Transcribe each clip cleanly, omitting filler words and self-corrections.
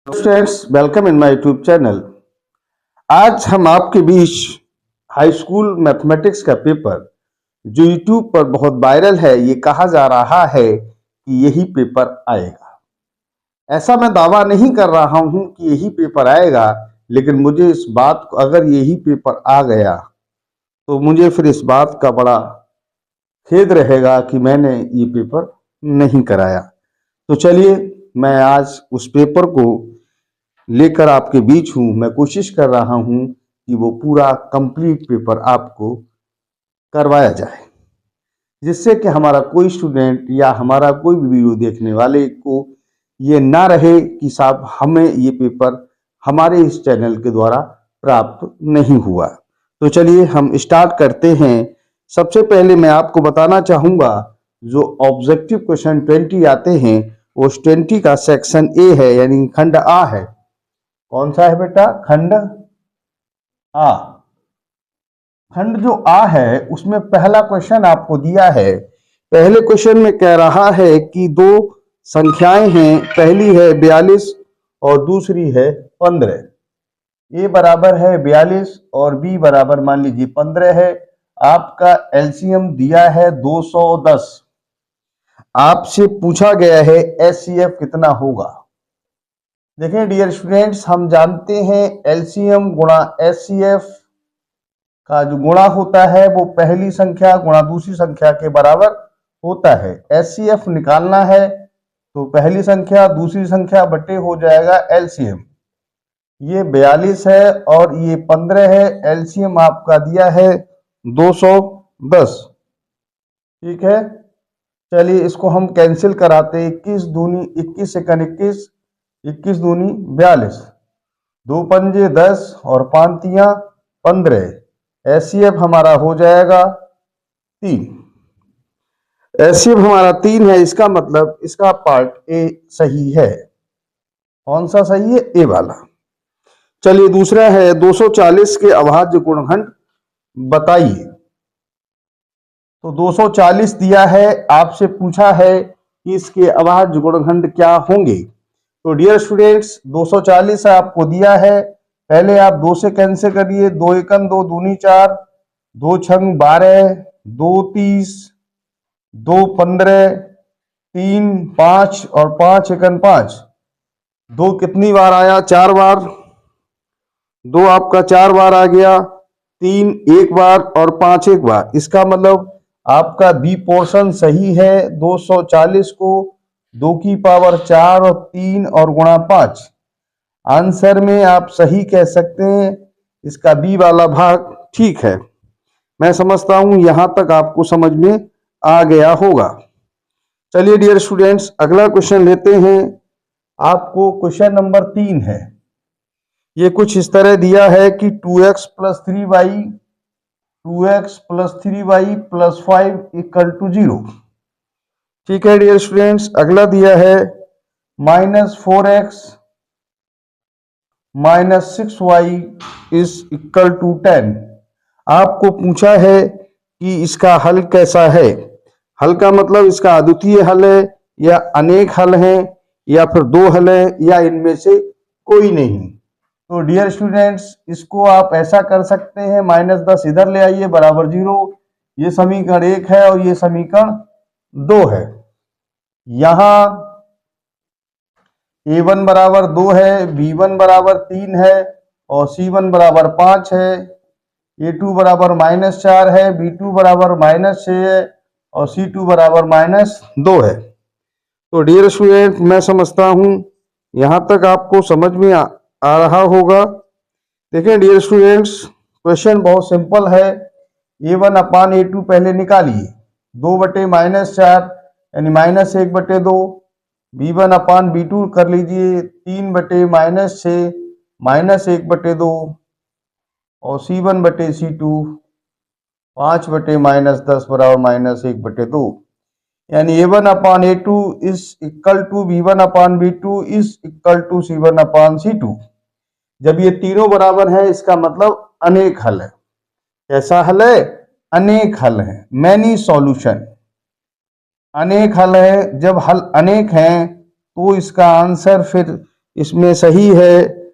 Students, welcome in my YouTube channel. आज हम आपके बीच हाई स्कूल मैथमेटिक्स का पेपर जो यूट्यूब पर बहुत वायरल है, ये कहा जा रहा है कि यही पेपर आएगा। ऐसा मैं दावा नहीं कर रहा हूं कि यही पेपर आएगा, लेकिन मुझे इस बात को, अगर यही पेपर आ गया तो मुझे फिर इस बात का बड़ा खेद रहेगा कि मैंने ये पेपर नहीं कराया। तो चलिए, मैं आज उस पेपर को लेकर आपके बीच हूं। मैं कोशिश कर रहा हूं कि वो पूरा कंप्लीट पेपर आपको करवाया जाए, जिससे कि हमारा कोई स्टूडेंट या हमारा कोई भी वीडियो देखने वाले को ये ना रहे कि साहब हमें ये पेपर हमारे इस चैनल के द्वारा प्राप्त नहीं हुआ। तो चलिए हम स्टार्ट करते हैं। सबसे पहले मैं आपको बताना चाहूंगा, जो ऑब्जेक्टिव क्वेश्चन 20 आते हैं, उस 20 का सेक्शन ए है, यानी खंड आ है। कौन सा है बेटा? खंड आ। खंड जो आ है उसमें पहला क्वेश्चन आपको दिया है। पहले क्वेश्चन में कह रहा है कि दो संख्याएं हैं, पहली है 42 और दूसरी है 15। ए बराबर है 42 और बी बराबर मान लीजिए 15 है। आपका एलसीएम दिया है 210। आपसे पूछा गया है एचसीएफ कितना होगा। देखें डियर स्टूडेंट्स, हम जानते हैं एलसीएम गुणा एचसीएफ का जो गुणा होता है वो पहली संख्या गुणा दूसरी संख्या के बराबर होता है। एचसीएफ निकालना है तो पहली संख्या दूसरी संख्या बटे हो जाएगा एलसीएम। ये 42 है और ये 15 है। एलसीएम आपका दिया है 210। ठीक है, चलिए इसको हम कैंसिल कराते हैं। 21 दूनी 21 सेकंड 21, 21 दूनी 42, 2 पंजे 10 और 5 तियां 15। एचसीएफ हमारा हो जाएगा 3। एचसीएफ हमारा 3 है, इसका मतलब इसका पार्ट ए सही है। कौन सा सही है? ए वाला। चलिए दूसरा है 240 के अभाज्य गुणनखंड बताइए। तो 240 दिया है, आपसे पूछा है कि इसके अभाज्य गुणनखंड क्या होंगे। तो डियर स्टूडेंट्स, 240 आपको दिया है। पहले आप 2 से कैंसिल करिए। 2 एकम 2 दूनी 4, 2 छंग 12, 2 30, 2 15, 3 5 और 5 एकम 5। 2 कितनी बार आया? 4 बार। 2 आपका 4 बार आ गया, 3 एक बार और 5 एक बार। इसका मतलब आपका बी पोर्शन सही है। 240 को 2 की पावर 4 और 3 और गुणा 5। आंसर में आप सही कह सकते हैं, इसका बी वाला भाग ठीक है। मैं समझता हूं यहां तक आपको समझ में आ गया होगा। चलिए डियर स्टूडेंट्स, अगला क्वेश्चन लेते हैं। आपको क्वेश्चन नंबर 3 है। ये कुछ इस तरह दिया है कि 2x plus 3y 2x plus 3y plus 5 equal to 0। ठीक है डियर स्टूडेंट्स, अगला दिया है -4x minus 6y is equal to 10। आपको पूछा है कि इसका हल कैसा है। हल का मतलब इसका अद्वितीय हल है या अनेक हल है या फिर 2 हल है या इनमें से कोई नहीं। तो डियर स्टूडेंट्स, इसको आप ऐसा कर सकते हैं, -10 इधर ले आइए बराबर 0। ये समीकरण 1 है और ये समीकरण 2 है। यहां a1 बराबर 2 है, b1 बराबर 3 है और c1 बराबर 5 है। a2 बराबर -4 है, b2 बराबर -6 है और c2 बराबर -2 है। तो डियर स्टूडेंट, मैं समझता हूं यहां तक आपको समझ में आ रहा होगा। देखें डियर स्टूडेंट्स, क्वेश्चन बहुत सिंपल है। a1 अपान a2 पहले निकालिए। 2 बटे -4 यानी -1/2। b1 अपान b2 कर लीजिए। 3 बटे -6 -1/2 और c1 बटे c2 5 बटे -10 बराबर -1/2। यानी a1 upon a2 is equal to b1 upon b2 is equal to c1 upon c2। जब ये तीनों बराबर है, इसका मतलब अनेक हल है। कैसा हल है? अनेक हल है, मैनी सॉल्यूशन। अनेक हल है। जब हल अनेक हैं तो इसका आंसर फिर इसमें सही है।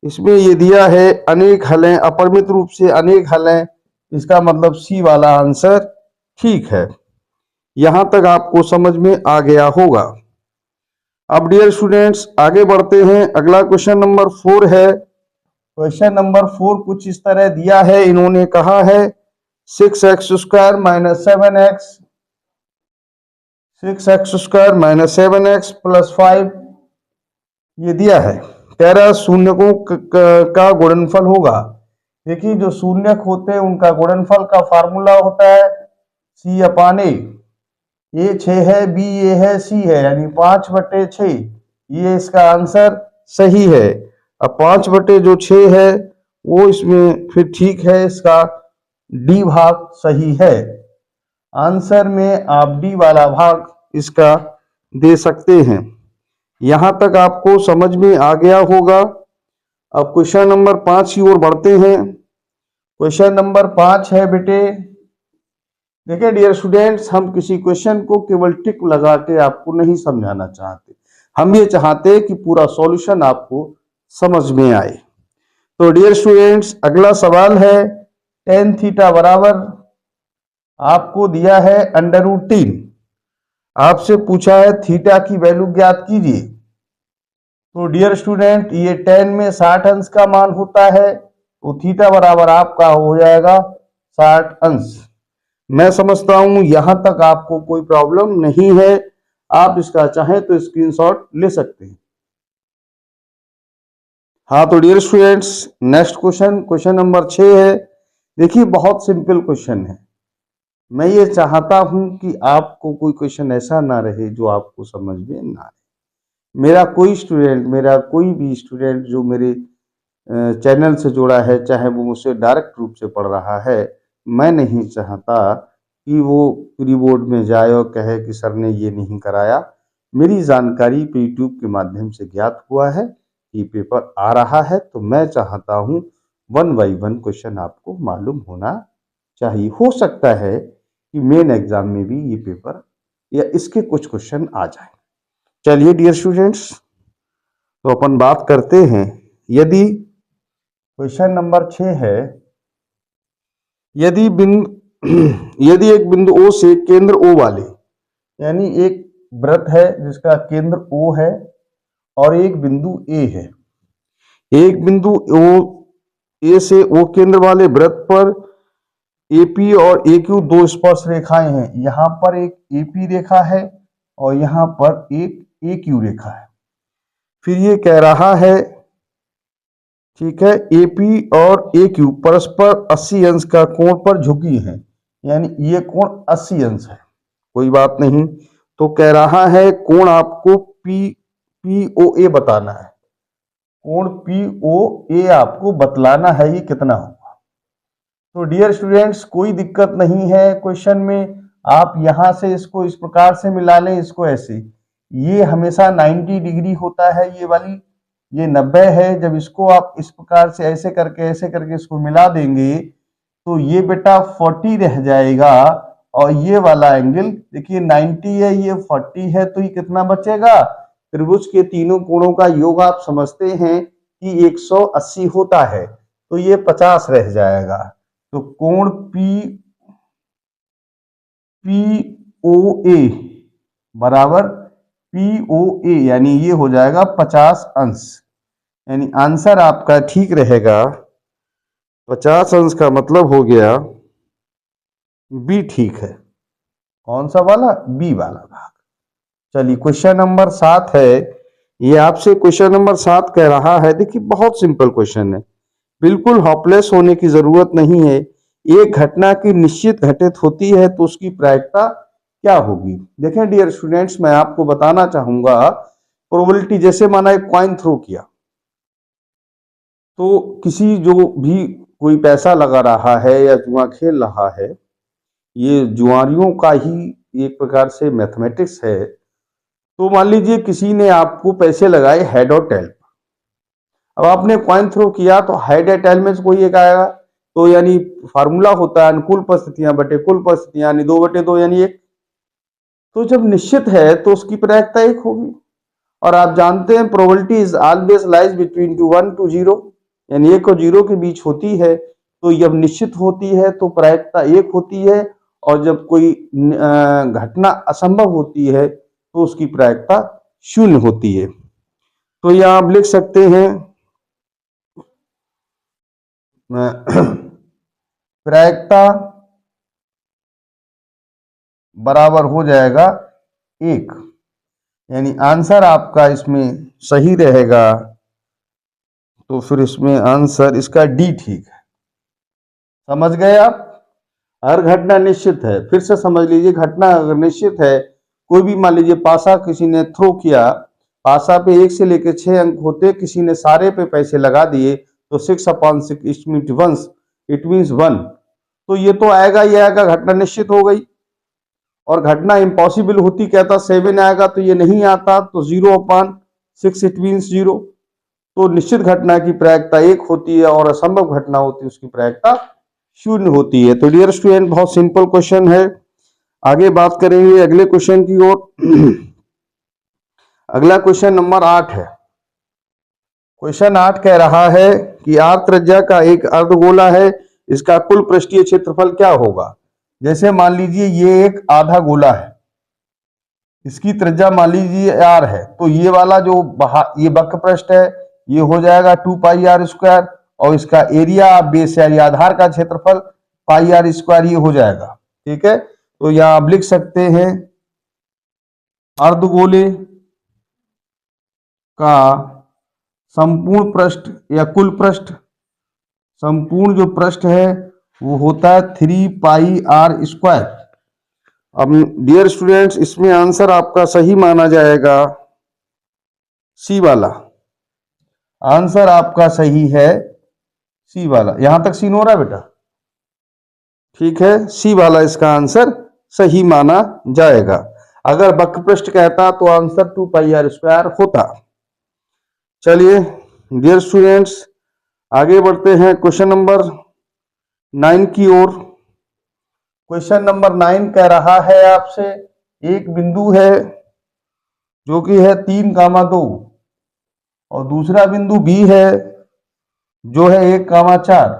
इसमें ये दिया है अनेक हल हैं, अपरिमित रूप से अनेक हल हैं, इसका मतलब सी वाला आंसर ठीक है। यहां तक आपको समझ में आ गया होगा। अब डियर स्टूडेंट्स आगे बढ़ते हैं। अगला क्वेश्चन नंबर 4 है। क्वेश्चन नंबर 4 कुछ इस तरह दिया है, इन्होंने कहा है 6x² minus 7x 6x² minus 7x plus 5 ये दिया है। कह रहा शून्यकों का गुणनफल होगा। देखिए जो शून्यक होते हैं उनका गुणनफल का फार्मूला होता है C/A। ए 6 है, बी ए है, सी है, यानी 5/6। ये इसका आंसर सही है। अब 5/6 है वो इसमें फिर ठीक है, इसका डी भाग सही है। आंसर में आप डी वाला भाग इसका दे सकते हैं। यहां तक आपको समझ में आ गया होगा। अब क्वेश्चन नंबर 5 की ओर बढ़ते हैं। क्वेश्चन नंबर 5 है बेटे, देखिए डियर स्टूडेंट्स, हम किसी क्वेश्चन को केवल टिक लगा के आपको नहीं समझाना चाहते, हम ये चाहते हैं कि पूरा सॉल्यूशन आपको समझ में आए। तो डियर स्टूडेंट्स अगला सवाल है tan थीटा बराबर आपको दिया है √3। आपसे पूछा है थीटा की वैल्यू ज्ञात कीजिए। तो डियर स्टूडेंट ये tan में 60 अंश का मान होता है, तो थीटा बराबर आपका हो जाएगा 60 अंश। मैं समझता हूं यहां तक आपको कोई प्रॉब्लम नहीं है, आप इसका चाहें तो स्क्रीनशॉट ले सकते हैं। हाँ तो dear students next question number 6 है। देखिए बहुत सिंपल क्वेश्चन है। मैं ये चाहता हूं कि आपको कोई क्वेश्चन ऐसा ना रहे जो आपको समझ में ना आए। मेरा कोई भी स्टूडेंट जो मेरे चैनल से जुड़ा है, चाहे वो मुझसे डायरेक्ट रूप से पढ़ रहा है, मैं नहीं चाहता कि वो प्री बोर्ड में जाए और कहे कि सर ने ये नहीं कराया। मेरी जानकारी पे यूट्यूब के माध्यम से ज्ञात हुआ है कि पेपर आ रहा है, तो मैं चाहता हूँ 1 बाई 1 क्वेश्चन आपको मालूम होना चाहिए। हो सकता है कि मेन एग्जाम में भी ये पेपर या इसके कुछ क्वेश्चन आ जाए। चलिए डियर स्टूडेंट्स तो अपन बात करते हैं। यदि क्वेश्चन नंबर 6 है, यदि एक बिंदु O से केंद्र O वाले, यानी एक वृत्त है जिसका केंद्र O है और एक बिंदु A है। एक बिंदु A से O केंद्र वाले वृत्त पर AP और AQ दो स्पर्श रेखाएं हैं। यहां पर एक AP रेखा है और यहां पर एक AQ रेखा है। फिर ये कह रहा है, ठीक है, AP और AQ परस्पर 80 अंश का कोण पर झुकी हैं, यानी ये कोण 80 अंश है। कोई बात नहीं, तो कह रहा है कोण आपको POA बताना है। कोण POA आपको बतलाना है ये कितना होगा। तो डियर स्टूडेंट्स कोई दिक्कत नहीं है क्वेश्चन में, आप यहां से इसको इस प्रकार से मिला लें, इसको ऐसे। ये हमेशा 90 डिग्री होता है, ये वाली ये 90 है। जब इसको आप इस प्रकार से ऐसे करके इसको मिला देंगे तो ये बेटा 40 रह जाएगा। और ये वाला एंगल देखिए 90 है, ये 40 है, तो ये कितना बचेगा? त्रिभुज के तीनों कोणों का योग आप समझते हैं कि 180 होता है, तो ये 50 रह जाएगा। तो कोण POA बराबर POA यानी ये हो जाएगा 50 अंश, यानी आंसर आपका ठीक रहेगा 50 अंश का मतलब हो गया बी ठीक है। कौन सा वाला? बी वाला भाग। चलिए क्वेश्चन नंबर 7 है। ये आपसे क्वेश्चन नंबर 7 कह रहा है, देखिए बहुत सिंपल क्वेश्चन है, बिल्कुल होपलेस होने की जरूरत नहीं है। एक घटना की निश्चित घटित होती है तो उसकी प्रायिकता क्या होगी? देखें डियर स्टूडेंट्स मैं आपको बताना चाहूंगा प्रोबेबिलिटी, जैसे माना एक कॉइन थ्रो किया, तो किसी जो भी कोई पैसा लगा रहा है या जुआ खेल रहा है, ये जुआरियों का ही एक प्रकार से मैथमेटिक्स है। तो मान लीजिए किसी ने आपको पैसे लगाए हेड और टेल, अब आपने कॉइन थ्रो किया तो हेड या टेल में से कोई एक आएगा, तो यानी फार्मूला होता है अनुकूल परिस्थितियां बटे कुल परिस्थितियां, यानी 2/2 यानी 1। तो जब निश्चित है तो उसकी प्रायिकता 1 होगी। और आप जानते हैं probability is always lies between 1 to 0, यानी 1 और 0 के बीच होती है। तो जब निश्चित होती है तो प्रायिकता 1 होती है, और जब कोई घटना असंभव होती है तो उसकी प्रायिकता 0 होती है। तो यह आप लिख सकते हैं प्रायिकता बराबर हो जाएगा 1, यानी आंसर आपका इसमें सही रहेगा। तो फिर इसमें आंसर इसका डी ठीक है। समझ गए आप? हर घटना निश्चित है। फिर से समझ लीजिए, घटना अगर निश्चित है, कोई भी मान लीजिए पासा किसी ने थ्रो किया, पासा पे 1 से लेकर 6 अंक होते, किसी ने सारे पे पैसे लगा दिए, तो 6/6 इट मीन्स 1। तो ये तो आएगा ही आएगा, घटना निश्चित हो गई। और घटना इम्पॉसिबल होती, कहता 7 आएगा, तो ये नहीं आता, तो 0/6 इट मीन्स 0। तो निश्चित घटना की प्रायिकता 1 होती है, और असंभव घटना होती है उसकी प्रायिकता 0 होती है। तो डियर स्टूडेंट, बहुत सिंपल क्वेश्चन है। आगे बात करेंगे अगले क्वेश्चन की ओर। अगला क्वेश्चन नंबर 8 है। क्वेश्चन 8 कह रहा है कि आर त्रिज्या का एक अर्धगोला है, इसका कुल पृष्ठीय क्षेत्रफल क्या होगा। जैसे मान लीजिए ये एक आधा गोला है, इसकी त्रिज्या मान लीजिए r है, तो ये वाला जो ये वक्र पृष्ठ है, ये हो जाएगा 2πr², और इसका एरिया बेस यानी आधार का क्षेत्रफल πr², ये हो जाएगा। ठीक है, तो यहां आप लिख सकते हैं अर्धगोले का संपूर्ण पृष्ठ या कुल पृष्ठ, संपूर्ण जो पृष्ठ है वो होता है 3πr²। अब डियर स्टूडेंट्स, इसमें आंसर आपका सही माना जाएगा सी वाला। आंसर आपका सही है सी वाला। यहां तक सीन हो रहा है बेटा? ठीक है, सी वाला इसका आंसर सही माना जाएगा। अगर वक्र पृष्ठ कहता तो आंसर 2πr² होता। चलिए डियर स्टूडेंट्स, आगे बढ़ते हैं क्वेश्चन नंबर 9 की ओर। क्वेश्चन नंबर 9 कह रहा है आपसे, एक बिंदु है जो कि है 3,2, और दूसरा बिंदु बी है जो है 1,4।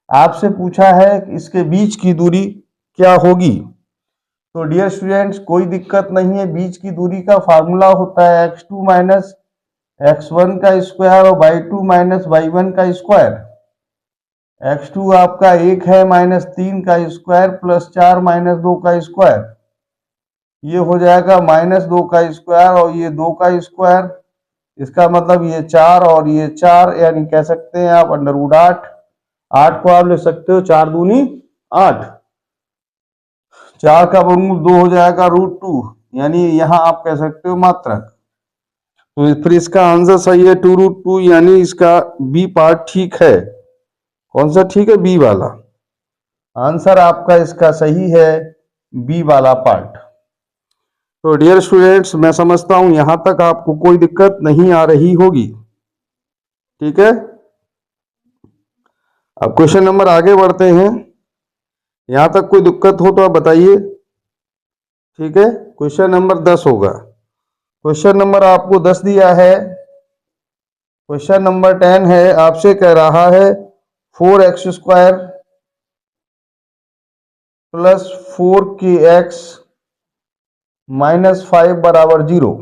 आपसे पूछा है कि इसके बीच की दूरी क्या होगी। तो डियर स्टूडेंट्स, कोई दिक्कत नहीं है, बीच की दूरी का फार्मूला होता है x2 माइनस x1 का स्क्वायर और y2 माइनस y1 का स्क्वायर। x2 आपका 1 है माइनस 3 का स्क्वायर प्लस 4 माइनस 2 का स्क्वायर, ये हो जाएगा माइनस 2 का स्क्वायर और ये 2 का स्क्वायर। इसका मतलब ये 4 और ये 4, यानी कह सकते हैं आप √8। 8 को आप लिख सकते हो 4 दूनी 8, 4 का वर्गमूल 2 हो जाएगा √2, यानी यहां आप कह सकते हो मात्रक। तो फिर इसका आंसर सही है 2√2, यानी इसका बी पार्ट ठीक है। कौन सा ठीक है? बी वाला। आंसर आपका इसका सही है बी वाला पार्ट। तो डियर स्टूडेंट्स, मैं समझता हूं यहां तक आपको कोई दिक्कत नहीं आ रही होगी। ठीक है, अब क्वेश्चन नंबर आगे बढ़ते हैं। यहां तक कोई दिक्कत हो तो आप बताइए। ठीक है, क्वेश्चन नंबर 10 होगा। क्वेश्चन नंबर आपको 10 दिया है। क्वेश्चन नंबर 10 है, आपसे कह रहा है 4x² प्लस 4kx माइनस 5 बराबर 0।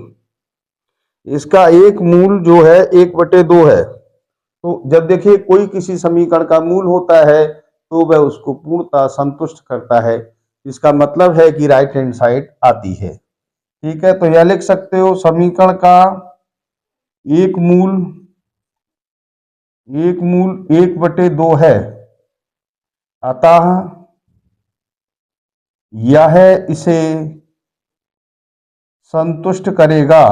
इसका एक मूल जो है 1/2 है। तो जब देखिए कोई किसी समीकरण का मूल होता है तो वह उसको पूर्णतः संतुष्ट करता है, इसका मतलब है कि राइट हैंड साइड आती है। ठीक है, तो यह लिख सकते हो समीकरण का एक मूल 1/2 है, अतः यह इसे संतुष्ट करेगा,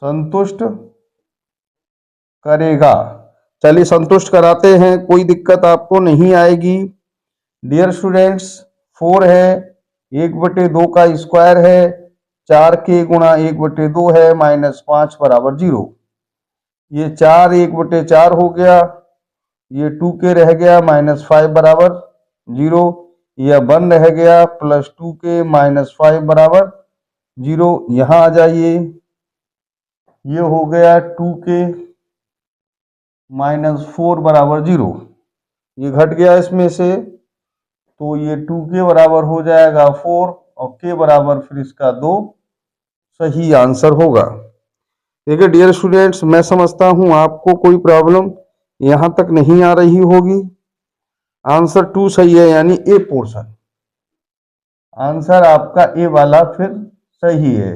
संतुष्ट करेगा। चलिए संतुष्ट कराते हैं, कोई दिक्कत आपको नहीं आएगी। डियर स्टूडेंट्स, 4 है, 1/2 का स्क्वायर है, 4k गुणा 1/2 है, माइनस 5 बराबर 0। ये 4 1/4 हो गया, ये 2k रह गया, माइनस 5 बराबर 0, यह 1 रह गया, प्लस 2k माइनस 5 बराबर 0 यहाँ आ जाइए, ये हो गया 2k -4 बराबर 0, ये घट गया इसमें से, तो ये 2k बराबर हो जाएगा 4 और k बराबर फिर इसका 2, सही आंसर होगा। देखिए डियर स्टूडेंट्स, मैं समझता हूं आपको कोई प्रॉब्लम यहां तक नहीं आ रही होगी। आंसर 2 सही है, यानी ए पोर्शन, आंसर आपका ए वाला फिर सही है।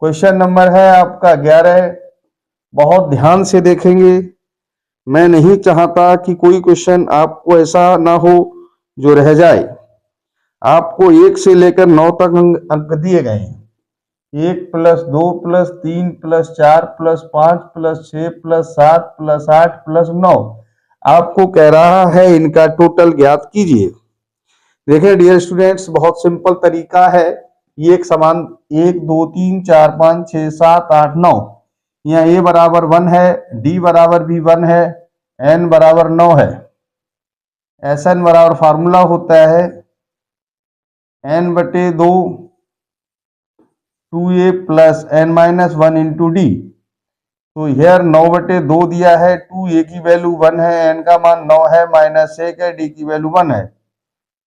क्वेश्चन नंबर है आपका 11, बहुत ध्यान से देखेंगे। मैं नहीं चाहता कि कोई क्वेश्चन आपको ऐसा ना हो जो रह जाए। आपको 1 से लेकर 9 तक अंक दिए गए हैं। 1 + 2 + 3 + 4 + 5 + 6 + 7 + 8 + 9, आपको कह रहा है इनका टोटल ज्ञात कीजिए। देखिए डियर स्टूडेंट्स, बहुत सिंपल तरीका है। ये एक समान 1 2 3 4 5 6 7 8 9, यहाँ a बराबर 1 है, d बराबर भी 1 है, n बराबर 9 है। Sn बराबर फार्मूला होता है n/2 2a + n-1 × d। तो हेयर 9/2 दिया है, 2a की वैल्यू 1 है, n का मान 9 है, -1 है, d की वैल्यू 1 है।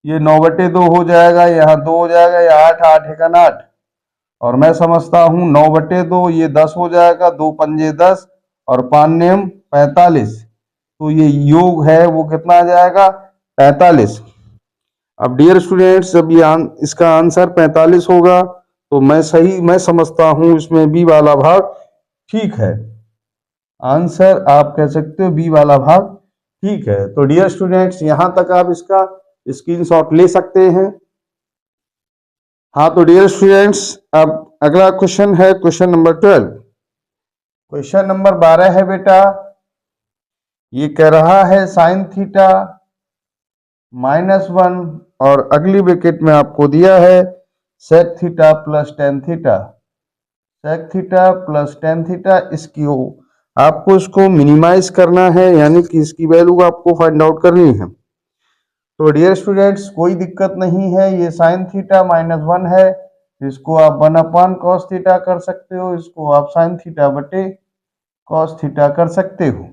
ये 9/2 हो जाएगा, यहाँ 2 हो जाएगा, ये 8 8 एकन 8, और मैं समझता हूँ 9/2 ये 10 हो जाएगा, 2 पंजे 10 और 5 नेम 45, तो ये योग है वो कितना आ जाएगा 45। अब डियर स्टूडेंट्स, जब ये इसका आंसर 45 होगा तो मैं समझता हूँ इसमें बी वाला भाग ठीक है। आंसर आप कह सकते हो बी वाला भाग ठीक है। तो डियर स्टूडेंट्स, यहां तक आप इसका स्क्रीनशॉट ले सकते हैं। हाँ तो डियर स्टूडेंट्स, अब अगला क्वेश्चन है क्वेश्चन नंबर 12। क्वेश्चन नंबर 12 है बेटा, ये कह रहा है sin थीटा -1 और अगली ब्रैकेट में आपको दिया है sec theta + tan theta. sec theta + tan theta, आपको इसको मिनिमाइज करना है, यानी कि इसकी वैल्यू आपको फाइंड आउट करनी है। तो डियर स्टूडेंट्स, कोई दिक्कत नहीं है, ये sin थीटा -1 है, इसको आप 1/cos थीटा कर सकते हो, इसको आप sin थीटा बटे cos थीटा कर सकते हो।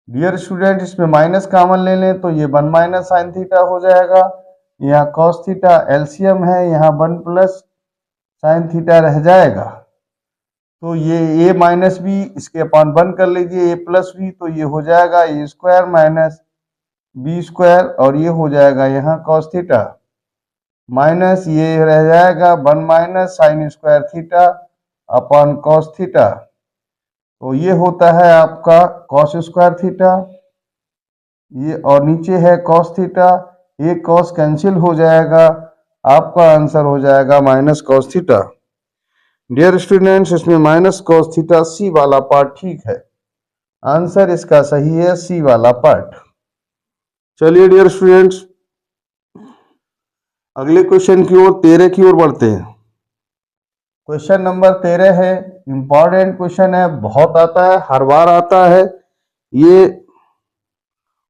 डियर स्टूडेंट, इसमें माइनस कॉमन ले लें तो ये 1 - sin थीटा हो जाएगा, यहाँ cos थीटा एलसीएम है, यहाँ 1 + sin थीटा रह जाएगा। तो ये a - b इसके अपॉन 1 कर लीजिए, a + b, तो ये हो जाएगा a² - b², और ये हो जाएगा यहाँ cos थीटा माइनस ये रह जाएगा 1 - sin² theta upon cos theta, तो ये होता है आपका cos² थीटा, ये और नीचे है cos थीटा, ये cos कैंसिल हो जाएगा, आपका आंसर हो जाएगा -cos थीटा। डियर स्टूडेंट्स, इसमें -cos थीटा सी वाला पार्ट ठीक है, आंसर इसका सही है सी वाला पार्ट। चलिए डियर स्टूडेंट्स, अगले क्वेश्चन की ओर 13 की ओर बढ़ते हैं। क्वेश्चन नंबर 13 है, इंपॉर्टेंट क्वेश्चन है, बहुत आता है, हर बार आता है, ये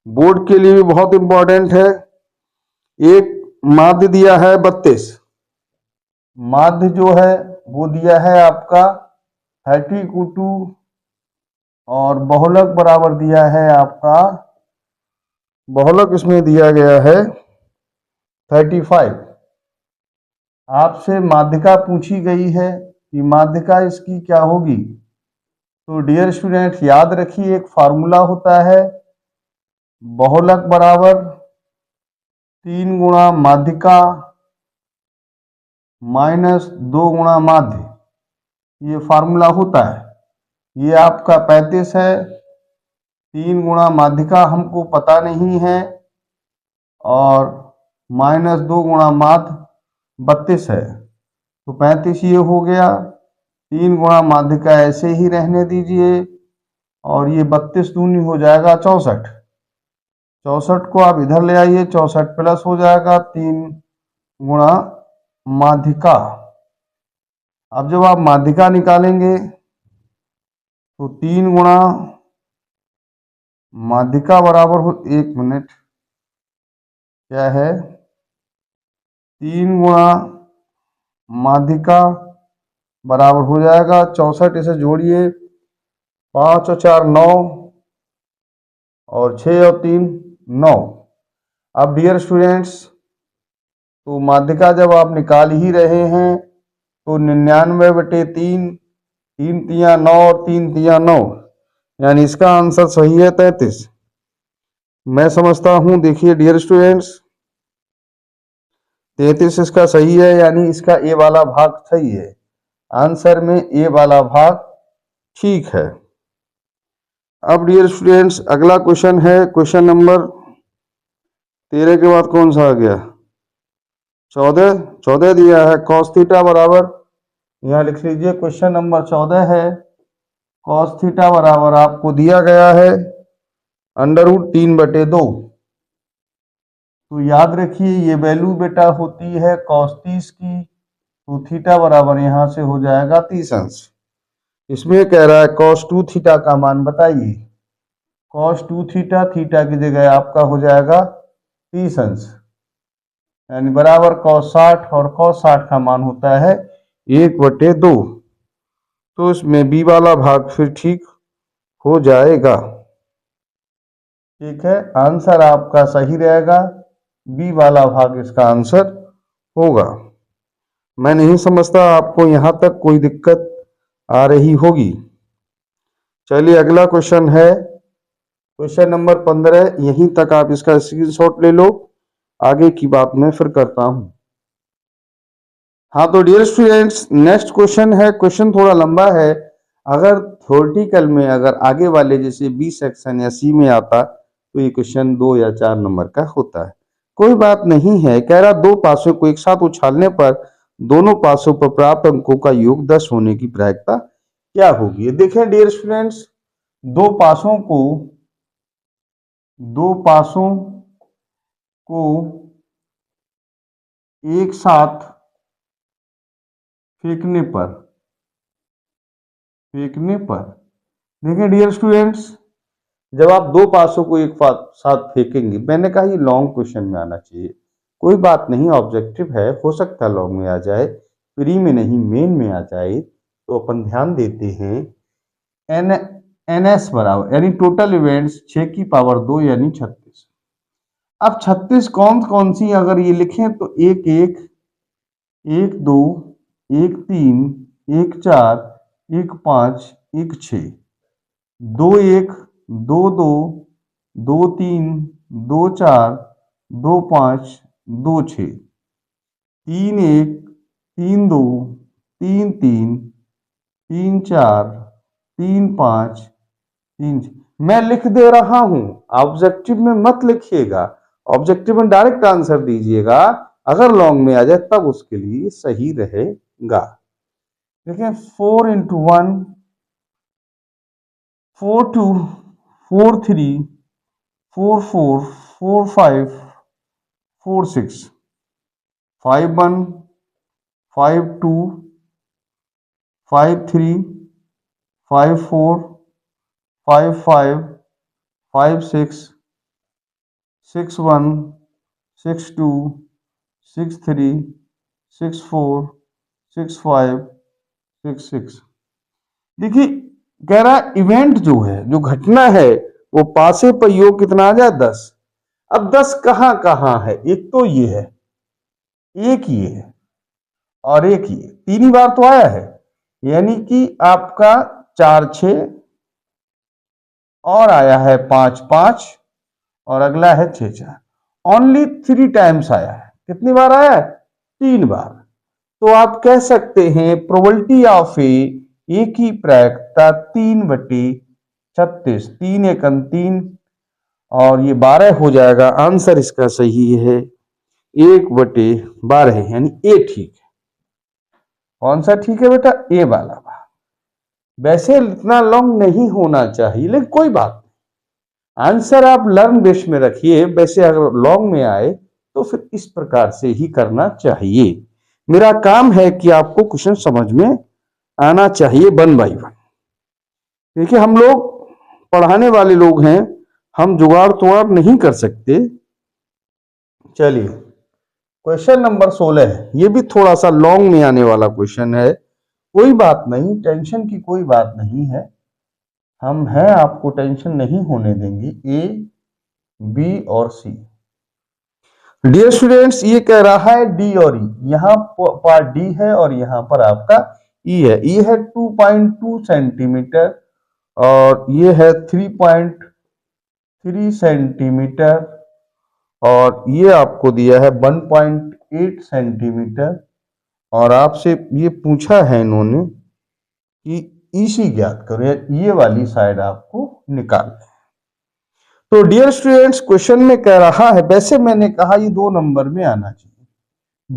बोर्ड के लिए भी बहुत इंपॉर्टेंट है। एक माध्य दिया है 32, माध्य जो है वो दिया है आपका 30/2 और बहुलक बराबर दिया है आपका, बहुलक इसमें दिया गया है 35। आपसे माध्यिका पूछी गई है कि माध्यिका इसकी क्या होगी। तो डियर स्टूडेंट्स, याद रखिए एक फार्मूला होता है, बहुलक बराबर 3 गुणा माध्यिका -2 गुणा माध्य, ये फार्मूला होता है। ये आपका 35 है, 3 गुणा माध्यिका हमको पता नहीं है, और -2 गुणा माध्य 32 है, तो 35 ये हो गया, 3 गुणा माध्यिका ऐसे ही रहने दीजिए, और ये 32 दूनी हो जाएगा 64, 64 को आप इधर ले आइए, 64 प्लस हो जाएगा 3 गुणा माध्यिका। अब जब आप माध्यिका निकालेंगे तो 3 गुणा माध्यिका बराबर हो, 1 मिनट, क्या है, 3 गुणा माध्यिका बराबर हो जाएगा 64, इसे जोड़िए 5 और 4 9 और 6 और 3 9। अब डियर स्टूडेंट्स, तो माध्यिका जब आप निकाल ही रहे हैं तो 99/3, 3 तिया 9 और 3 तिया 9, यानी इसका आंसर सही है 33। मैं समझता हूं, देखिए डियर स्टूडेंट्स, 33 इसका सही है, यानी इसका ए वाला भाग सही है। आंसर में ए वाला भाग ठीक है। अब डियर स्टूडेंट्स, अगला क्वेश्चन है क्वेश्चन नंबर 13 के बाद कौन सा आ गया? 14 दिया है। कॉस थीटा बराबर, यहाँ लिख लीजिए क्वेश्चन नंबर 14 है। कॉस थीटा बराबर आपको दिया गया है √3/2। तो याद रखिए ये वैल्यू बेटा होती है cos 30 की, तो थीटा बराबर यहां से हो जाएगा 30 अंश। इसमें कह रहा है cos 2 थीटा का मान बताइए। cos 2 थीटा, थीटा की जगह आपका हो जाएगा 30 अंश, यानी बराबर cos 60, और cos 60 का मान होता है 1/2। तो इसमें बी वाला भाग फिर ठीक हो जाएगा। ठीक है, आंसर आपका सही रहेगा, बी वाला भाग इसका आंसर होगा। मैं नहीं समझता आपको यहां तक कोई दिक्कत आ रही होगी। चलिए अगला क्वेश्चन है क्वेश्चन नंबर 15। यहीं तक आप इसका स्क्रीनशॉट ले लो, आगे की बात मैं फिर करता हूं। हाँ तो डियर स्टूडेंट्स, नेक्स्ट क्वेश्चन है, क्वेश्चन थोड़ा लंबा है। अगर थ्योरेटिकल में अगर आगे वाले जैसे बी सेक्शन या सी में आता तो ये क्वेश्चन 2 या 4 नंबर का होता है। कोई बात नहीं है। कह रहा दो पासों को एक साथ उछालने पर दोनों पासों पर प्राप्त अंकों का योग 10 होने की प्रायिकता क्या होगी? देखें डियर स्टूडेंट्स, दो पासों को एक साथ फेंकने पर देखिए डियर स्टूडेंट्स, जब आप दो पासों को एक साथ फेंकेंगे, मैंने कहा ये लॉन्ग क्वेश्चन में आना चाहिए। कोई बात नहीं, ऑब्जेक्टिव है, हो सकता है लॉन्ग में आ जाए, प्री में नहीं मेन में आ जाए। तो अपन ध्यान देते हैं NS बराबर, यानी टोटल इवेंट्स 6 की पावर 2 यानी 36। अब 36 कौन कौन सी अगर ये लिखें तो 1 1 1 2 1 3 1 4 1 5 1 6, 2 1 2 2 2 3 2 4 2 5 2 6, 3 1 3 2 3 3 3 4 3 5 3 6। मैं लिख दे रहा हूं, ऑब्जेक्टिव में मत लिखिएगा, ऑब्जेक्टिव में डायरेक्ट आंसर दीजिएगा। अगर लॉन्ग में आ जाए तब उसके लिए सही रहेगा। देखिए 4 × 1 4 2 4 3 4 4 4 5 4 6 5 1 5 2 5 3 5 4 5 5 5 6 6 1 6 2 6 3 6 4 6 5 6 6। देखिए कह रहा इवेंट जो है, जो घटना है, वो पासे पर योग कितना आ जाए 10। अब 10 कहां कहां है? एक तो ये है, एक ये है, और एक ये, 3 ही बार तो आया है। यानी कि आपका 4 6 और आया है 5 5, और अगला है 6 4। ओनली 3 टाइम्स आया है। कितनी बार आया है? 3 बार। तो आप कह सकते हैं प्रोबेबिलिटी ऑफ ए की प्रायिकता 3/36, 3 1 3, और ये 12 हो जाएगा। आंसर इसका सही है 1/12, यानी ए ठीक है। कौन सा ठीक है बेटा? ए वाला भाग। वैसे इतना लॉन्ग नहीं होना चाहिए, लेकिन कोई बात नहीं, आंसर आप लर्न बेस में रखिए। वैसे अगर लॉन्ग में आए तो फिर इस प्रकार से ही करना चाहिए। मेरा काम है कि आपको क्वेश्चन समझ में आना चाहिए 1 बाय 1। देखिए हम लोग पढ़ाने वाले लोग हैं, हम जुगाड़ तुगाड़ नहीं कर सकते। चलिए क्वेश्चन नंबर 16 है, ये भी थोड़ा सा लॉन्ग में आने वाला क्वेश्चन है। कोई बात नहीं, टेंशन की कोई बात नहीं है, हम हैं, आपको टेंशन नहीं होने देंगे। ए, बी और सी। डियर स्टूडेंट्स, ये कह रहा है डी और ई, यहाँ पार्ट डी है और यहाँ पर आपका ई है। ई है 2.2 सेंटीमीटर और ये है 3.3 सेंटीमीटर और ये आपको दिया है 1.8 सेंटीमीटर और आपसे ये पूछा है इन्होंने कि ईसी ज्ञात करो, ये वाली साइड आपको निकालना है। तो डियर स्टूडेंट्स, क्वेश्चन में कह रहा है, वैसे मैंने कहा ये 2 नंबर में आना चाहिए।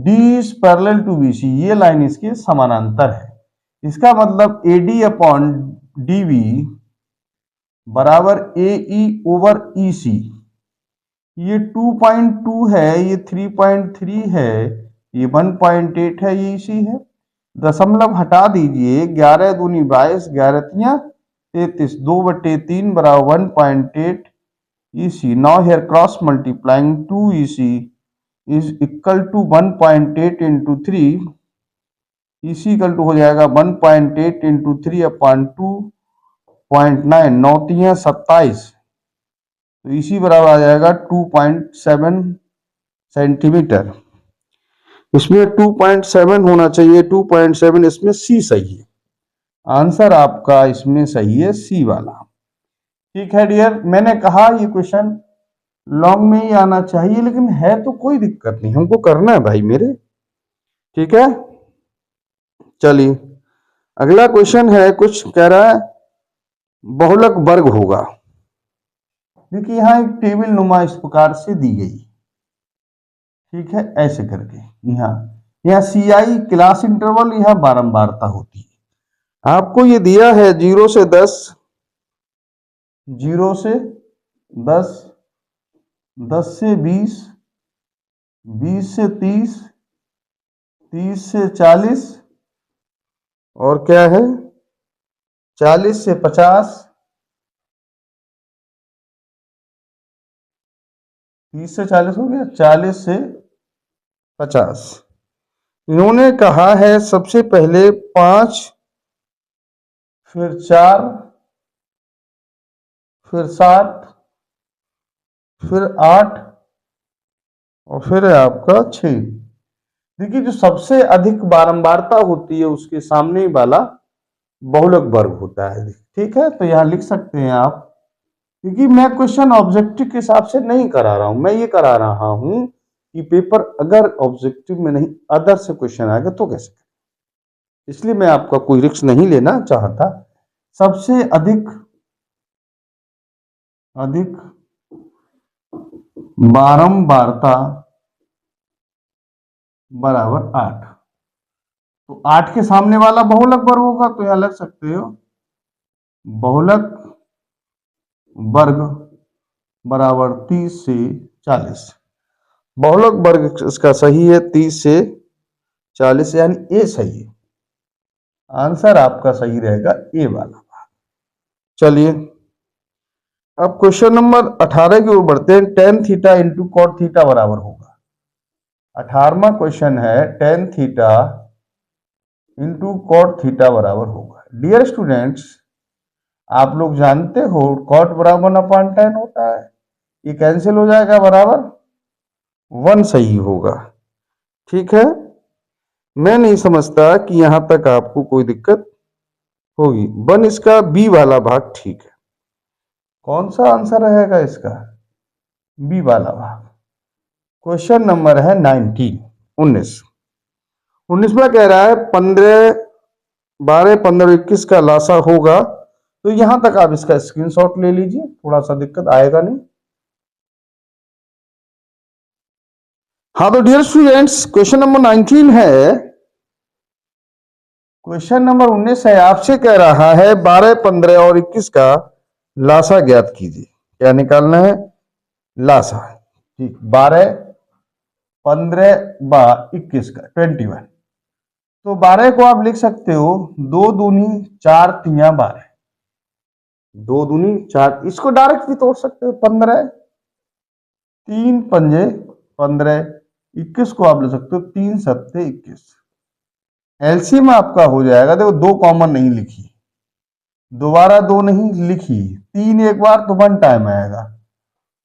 D is parallel to BC, ये लाइन इसके समानांतर है, इसका मतलब एडी अपॉन डीवी बराबर एई ओवर ईसी। ये 2.2 है, ये 3.3 है, ये 1.8 है, ये ईसी है। दशमलव हटा दीजिए, 11 दूनी 22, 11 तियां 33, 2/3 बराबर 1.8 EC. Now here cross multiplying 2 EC is equal to 1.8 into 3. EC equal to हो जाएगा 1.8 into 3 अपॉन 2.9, 9 तियां 27, तो EC बराबर आ जाएगा 2.7 सेंटीमीटर। इसमें 2.7 होना चाहिए, 2.7, इसमें सी सही है। आंसर आपका इसमें सही है, सी वाला। ठीक है डियर, मैंने कहा ये क्वेश्चन लॉन्ग में ही आना चाहिए, लेकिन है तो कोई दिक्कत नहीं, हमको करना है भाई मेरे। ठीक है, चलिए अगला क्वेश्चन है, कुछ कह रहा है बहुलक वर्ग होगा। देखिए यहाँ एक टेबल नुमा इस प्रकार से दी गई, ठीक है, ऐसे करके यहाँ CI क्लास इंटरवल, यहाँ बारंबारता होती है। आपको ये दिया है 0 से 10, 0 से 10, 10 से 20, 20 से 30, 30 से 40 और क्या है 40 से 50, 30 से 40 हो गया, 40 से 50। इन्होंने कहा है सबसे पहले 5, फिर 4, फिर 7, फिर 8 और फिर है आपका 6। देखिए जो सबसे अधिक बारंबारता होती है उसके सामने वाला बहुलक वर्ग होता है। ठीक है, तो यहां लिख सकते हैं आप, क्योंकि मैं क्वेश्चन ऑब्जेक्टिव के हिसाब से नहीं करा रहा हूं, मैं ये करा रहा हूं कि पेपर अगर ऑब्जेक्टिव में नहीं अदर से क्वेश्चन आएगा तो कैसे करें, इसलिए मैं आपका कोई रिस्क नहीं लेना चाहता। सबसे अधिक बारंबारता बराबर 8, तो 8 के सामने वाला बहुलक वर्ग होगा, तो यहां लग सकते हो बहुलक वर्ग बराबर 30 से 40। बहुलक वर्ग इसका सही है 30 से 40, यानी ए सही है। आंसर आपका सही रहेगा ए वाला। चलिए अब क्वेश्चन नंबर 18 की ओर बढ़ते हैं। tan theta into cot theta बराबर होगा। 18वां क्वेश्चन है tan theta into cot theta बराबर होगा। डियर स्टूडेंट्स, आप लोग जानते हो कॉट बराबर 1/tan होता है, ये कैंसिल हो जाएगा, बराबर 1 सही होगा। ठीक है, मैं नहीं समझता कि यहां तक आपको कोई दिक्कत होगी। 1 इसका बी वाला भाग ठीक है। कौन सा आंसर रहेगा इसका? बी वाला भाग। क्वेश्चन नंबर है 19 में कह रहा है 12, 15, 21 का लासा होगा, तो यहां तक आप इसका स्क्रीनशॉट ले लीजिए, थोड़ा सा दिक्कत आएगा नहीं। हाँ तो डियर स्टूडेंट्स, क्वेश्चन नंबर 19 है। क्वेश्चन नंबर 19 है, आपसे कह रहा है 12, 15 और 21 का लासा ज्ञात कीजिए। क्या निकालना है? लासा। ठीक, 12, 15 व 21 का 21। तो 12 को आप लिख सकते हो 2 दूनी 4 तियां 12, 2 दूनी 4, इसको डायरेक्ट भी तोड़ सकते हो। 15, 3 पंजे 15, 21 को आप ले सकते हो 3 सत्ते 21। एलसीएम आपका हो जाएगा, देखो 2 कॉमन नहीं लिखी, दोबारा 2 नहीं लिखी, 3 एक बार तो 1 टाइम आएगा,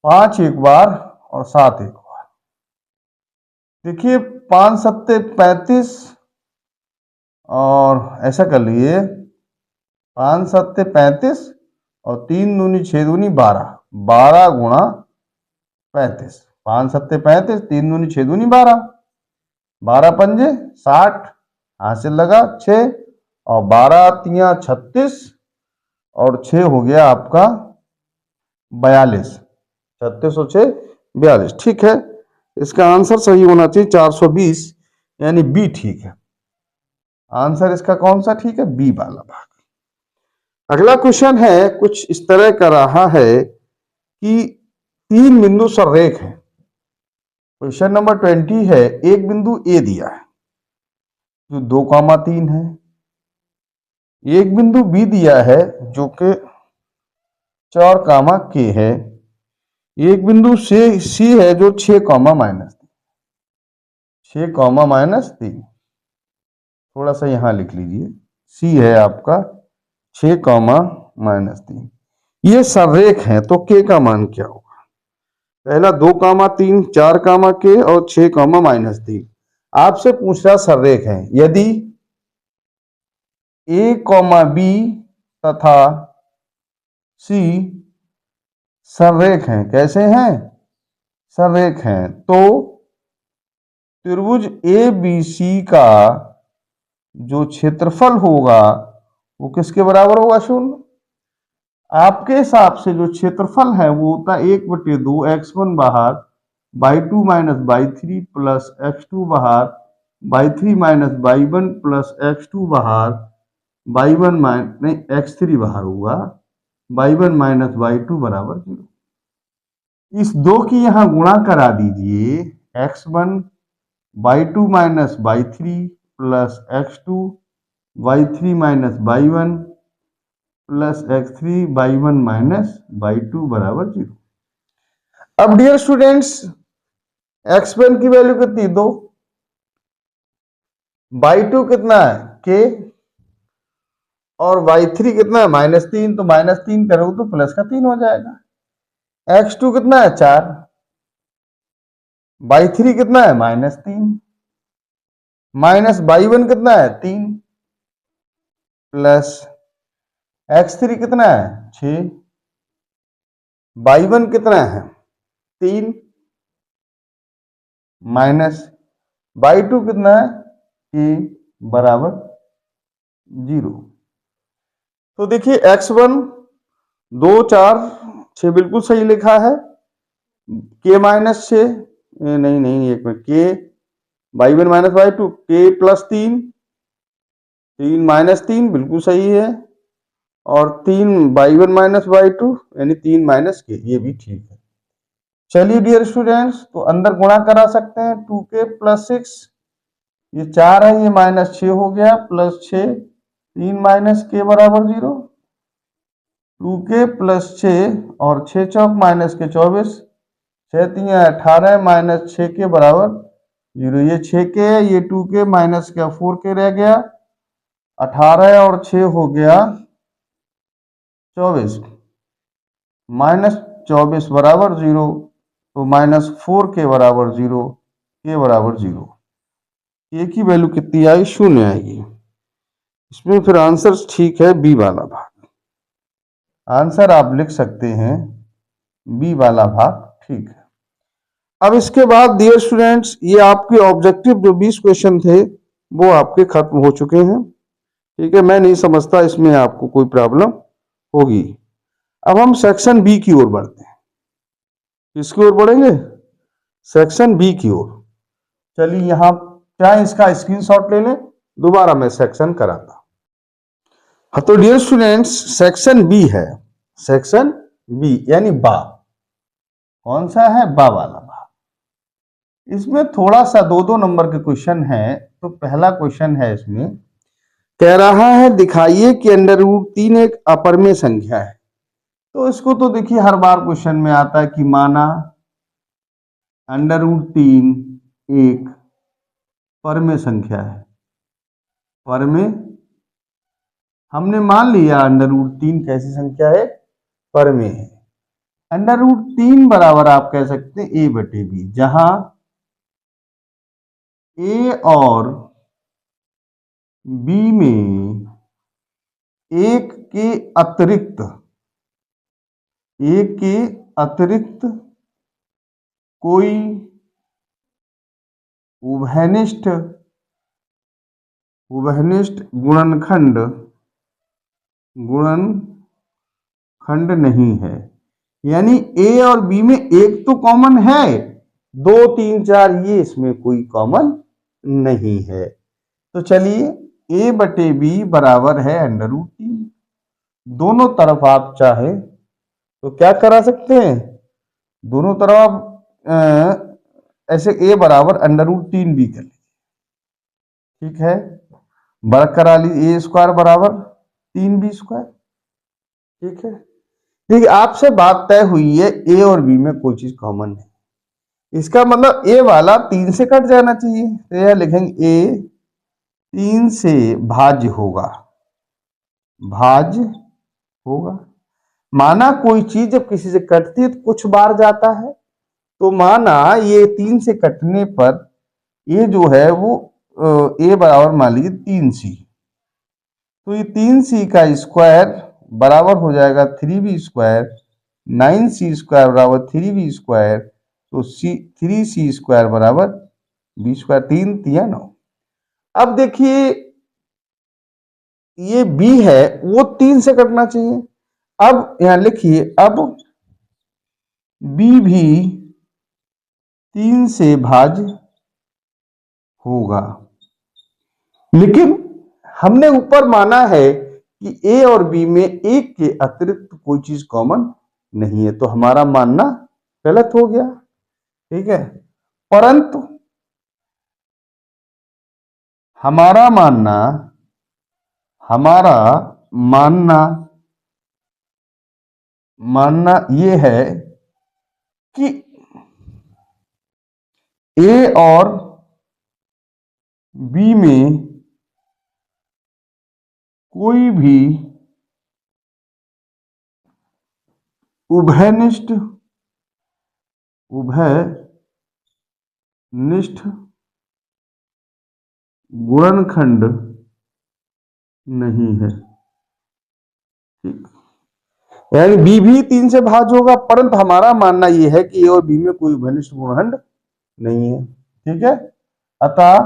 5 एक बार और 7 एक बार। देखिए 5 सत्ते 35 और ऐसा कर लिए 5 सत्ते 35 और 3 दूनी 6 दूनी 12, 12 गुणा 35, 5 सत्ते 35, 3 दूनी 6 दूनी 12, 12 पंजे 60, हासिल लगा 6 और 12 तिया 36 और 6 हो गया आपका 42, 36 और 6 42। ठीक है, इसका आंसर सही होना चाहिए 420, यानी बी ठीक है। आंसर इसका कौन सा ठीक है? बी वाला भाग। अगला क्वेश्चन है कुछ इस तरह का रहा है कि 3 बिंदु संरेख है। क्वेश्चन नंबर 20 है, एक बिंदु ए दिया है जो 2,3 है, एक बिंदु बी दिया है जो कि 4, के है, एक बिंदु सी है जो 6, -3, थोड़ा सा यहां लिख लीजिए, सी है आपका 6, -3। ये संरेख है तो के का मान क्या होगा? पहला 2, 3, 4, के और 6, -3। आपसे पूछ रहा संरेख है, यदि ए, बी तथा सी संरेख हैं, कैसे हैं? संरेख हैं, तो त्रिभुज ए बी सी का जो क्षेत्रफल होगा वो किसके बराबर होगा? 0। आपके हिसाब से जो क्षेत्रफल है वो होता है 1/2 x1 बाहर y2 - y3 प्लस x2 बाहर y3 - y1 प्लस x2 बाहर y1 नहीं x3 बाहर होगा y1 - y2 बराबर 0। इस 2 की यहां गुणा करा दीजिए, x1 y2 - y3 plus x2 y3 - y1 plus x3 y1 - y2 बराबर 0। अब डियर स्टूडेंट्स, x1 की वैल्यू कितनी? 2, y2 कितना है? k, और y3 कितना है? -3, तो -3 करोगे तो प्लस का 3 हो जाएगा। x2 कितना है? 4, y3 कितना है? -3, माइनस y1 कितना है? 3, प्लस x3 कितना है? 6, y1 कितना है? 3, माइनस y2 कितना है? k बराबर 0। तो देखिए x1 2, 4, 6 बिल्कुल सही लिखा है, k -6 नहीं नहीं एक minute, k y1 - y2 k +3, 3 - 3 बिल्कुल सही है, और 3 y1 - y2 यानी 3 - k, ये भी ठीक है। चलिए डियर स्टूडेंट्स, तो अंदर गुणा करा सकते हैं, 2k + 6, ये 4 है, ये -6 हो गया, प्लस 6, 3 - k बराबर 0, 2k + 6 और 6 चौक -के 24, 6 3 18 -6 के बराबर 0। ये 6k है, ये 2k माइनस का 4k रह गया, 18 और 6 हो गया 24, -24 बराबर 0, तो -4k बराबर 0, k बराबर 0। k की वैल्यू कितनी आई? 0 आएगी। इसमें फिर आंसर ठीक है बी वाला भाग। आंसर आप लिख सकते हैं बी वाला भाग ठीक है। अब इसके बाद डियर स्टूडेंट्स, ये आपके ऑब्जेक्टिव जो 20 क्वेश्चन थे वो आपके खत्म हो चुके हैं। ठीक है, मैं नहीं समझता इसमें आपको कोई प्रॉब्लम होगी। अब हम सेक्शन बी की ओर बढ़ते हैं। किसकी ओर बढ़ेंगे? सेक्शन बी की ओर। चलिए यहां चाहे इसका स्क्रीनशॉट ले लें, दोबारा मैं सेक्शन कराता। हाँ तो डियर स्टूडेंट्स, सेक्शन बी है, सेक्शन बी यानी बा। कौन सा है? बा वाला बा। इसमें थोड़ा सा 2-2 नंबर के क्वेश्चन है। तो पहला क्वेश्चन है, इसमें कह रहा है दिखाइए कि √3 एक अपरिमेय संख्या है। तो इसको तो देखिए हर बार क्वेश्चन में आता है कि माना √3 एक परिमेय संख्या है। पर में हमने मान लिया √3 कैसी संख्या है, पर में है। √3 बराबर आप कह सकते हैं a/b, जहां a और b में एक के अतिरिक्त कोई उभयनिष्ठ गुणनखंड नहीं है। यानी a और b में एक तो कॉमन है, 2 3 4 ये इसमें कोई कॉमन नहीं है। तो चलिए a/b बराबर है √3। दोनों तरफ आप चाहे तो क्या करा सकते हैं, दोनों तरफ आप ऐसे a बराबर √3 भी कर लीजिए, ठीक है। वर्ग करा लीजिए, a² बराबर 3b², ठीक है। देखिए आपसे बात तय हुई है a और b में कोई चीज कॉमन नहीं, इसका मतलब a वाला 3 से कट जाना चाहिए। तो यह लिखेंगे a 3 से भाज्य होगा, माना कोई चीज जब किसी से कटती है तो कुछ बार जाता है, तो माना ये 3 से कटने पर ये जो है वो a बराबर मान लीजिए 3c, तो ये 3c का स्क्वायर बराबर हो जाएगा 3b², 9c² बराबर 3b², तो 3c² बराबर b², 3 3 9। अब देखिए ये b है वो 3 से कटना चाहिए। अब यहां लिखिए, अब b भी 3 से भाज्य होगा, लेकिन हमने ऊपर माना है कि a और b में एक के अतिरिक्त कोई चीज कॉमन नहीं है, तो हमारा मानना गलत हो गया, ठीक है। परंतु हमारा मानना ये है कि a और b में कोई भी उभयनिष्ठ गुणनखंड नहीं है, ठीक। यानी b भी 3 से भाज्य होगा, परंतु हमारा मानना यह है कि a और b में कोई उभयनिष्ठ गुणनखंड नहीं है, ठीक है। अतः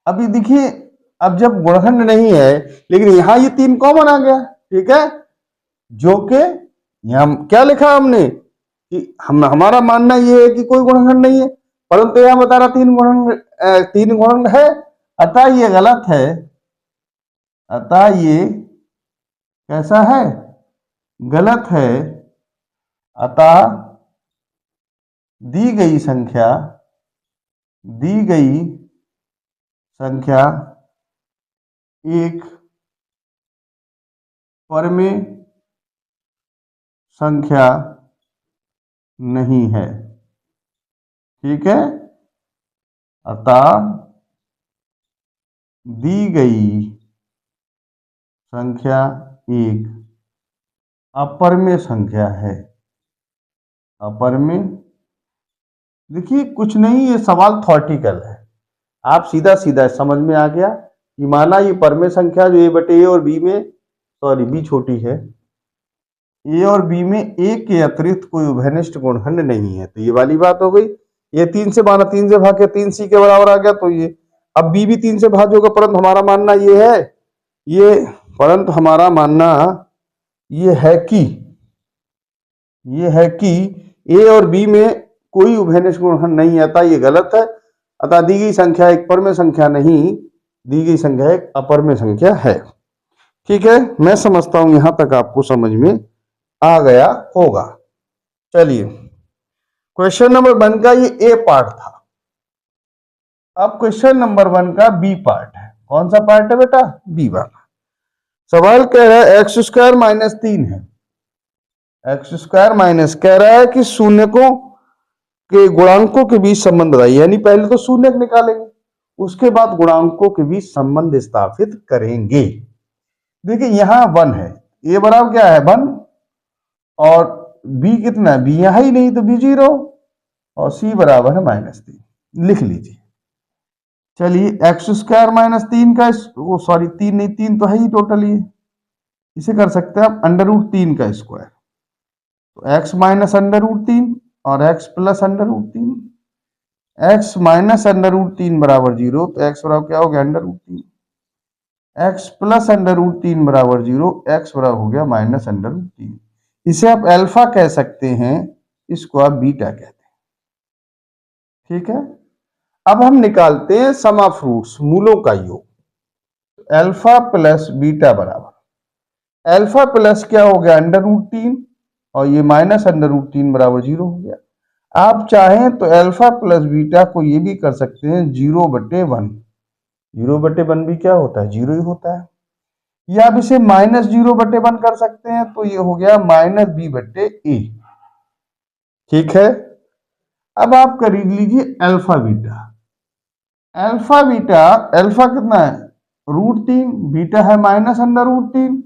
अभी देखिए, अब जब गुणनखंड नहीं है लेकिन यहां ये 3 कॉमन आ गया, ठीक है, जो कि यहां क्या लिखा हमने कि हमारा मानना यह है कि कोई गुणनखंड नहीं है, परंतु यहां बता रहा 3 गुणनखंड है, अतः ये गलत है। अतः ये कैसा है, गलत है। अतः दी गई संख्या एक परमेय संख्या नहीं है, ठीक है। अतः दी गई संख्या एक अपरमेय संख्या है, अपरमेय। देखिए कुछ नहीं, ये सवाल थॉर्टिकल है, आप सीधा सीधा समझ में आ गया कि माना ये परमेय संख्या जो a/a और b में, सॉरी b छोटी है, a और b में एक के अतिरिक्त कोई उभयनिष्ठ गुणनखंड नहीं है, तो ये वाली बात हो गई। ये 3 से माना 3 से भाग के 3c के बराबर आ गया, तो ये अब b भी 3 से भाज्य होगा, परंतु हमारा मानना ये है कि a और b में कोई उभयनिष्ठ गुणनखंड नहीं आता, ये गलत है। अतः दी गई संख्या एक परमेय संख्या नहीं, दी गई संख्या एक अपरमेय संख्या है, ठीक है। मैं समझता हूं यहां तक आपको समझ में आ गया होगा। चलिए क्वेश्चन नंबर 1 का ये ए पार्ट था, अब क्वेश्चन नंबर 1 का बी पार्ट है। कौन सा पार्ट है बेटा, बी वाला। सवाल कह रहा है x² - 3 है, x² कह रहा है कि शून्यकों के गुणांकों के बीच संबंध बताइए, यानी पहले तो शून्य निकालेंगे, उसके बाद गुणांकों के बीच संबंध स्थापित करेंगे। देखिए यहां 1 है, ए बराबर क्या है 1, और बी कितना है, बी यहां ही नहीं तो बी 0, और सी बराबर है -3, लिख लीजिए। चलिए एक्स स्क्वायर -3 का वो सॉरी 3 नहीं, 3 तो है ही टोटल, ये इसे कर सकते हैं आप √3 का स्क्वायर, तो एक्स माइनस √3 और एक्स प्लस √3, एक्स माइनस √3 बराबर 0, तो एक्स बराबर क्या हो गया √3, एक्स प्लस √3 बराबर 0, एक्स बराबर हो गया -√3। इसे आप अल्फा कह सकते हैं, इसको आप बीटा कहते हैं। ठीक है, अब हम निकालते हैं सम ऑफ रूट्स, मूलों का योग। अल्फा प्लस बीटा बराबर, अल्फा प्लस क्या हो गया √3, और ये -√3 बराबर 0 हो गया। आप चाहें तो अल्फा प्लस बीटा को ये भी कर सकते हैं 0/1, 0/1 भी क्या होता है 0 ही होता है, या आप इसे -0/1 कर सकते हैं, तो ये हो गया -b/a। ठीक है, अब आप कर लीजिए alpha beta. Alpha beta, alpha कितना है √3, बीटा है -√3,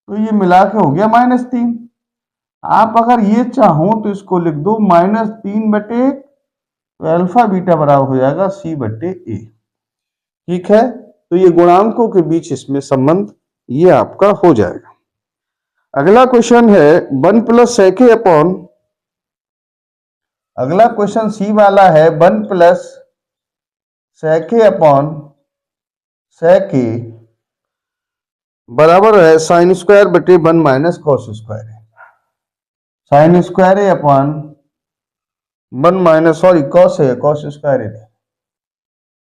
तो ये मिला के हो गया -3। आप अगर ये चाहो तो इसको लिख दो -3/1, तो अल्फा बीटा बराबर हो जाएगा c/a। ठीक है, तो ये गुणांकों के बीच इसमें संबंध ये आपका हो जाएगा। अगला क्वेश्चन है 1 + sec a अपॉन, अगला क्वेश्चन सी वाला है 1 + sec a upon sec a बराबर है sin² / 1 - cos², sin² a upon 1 - sorry cos है, cos²।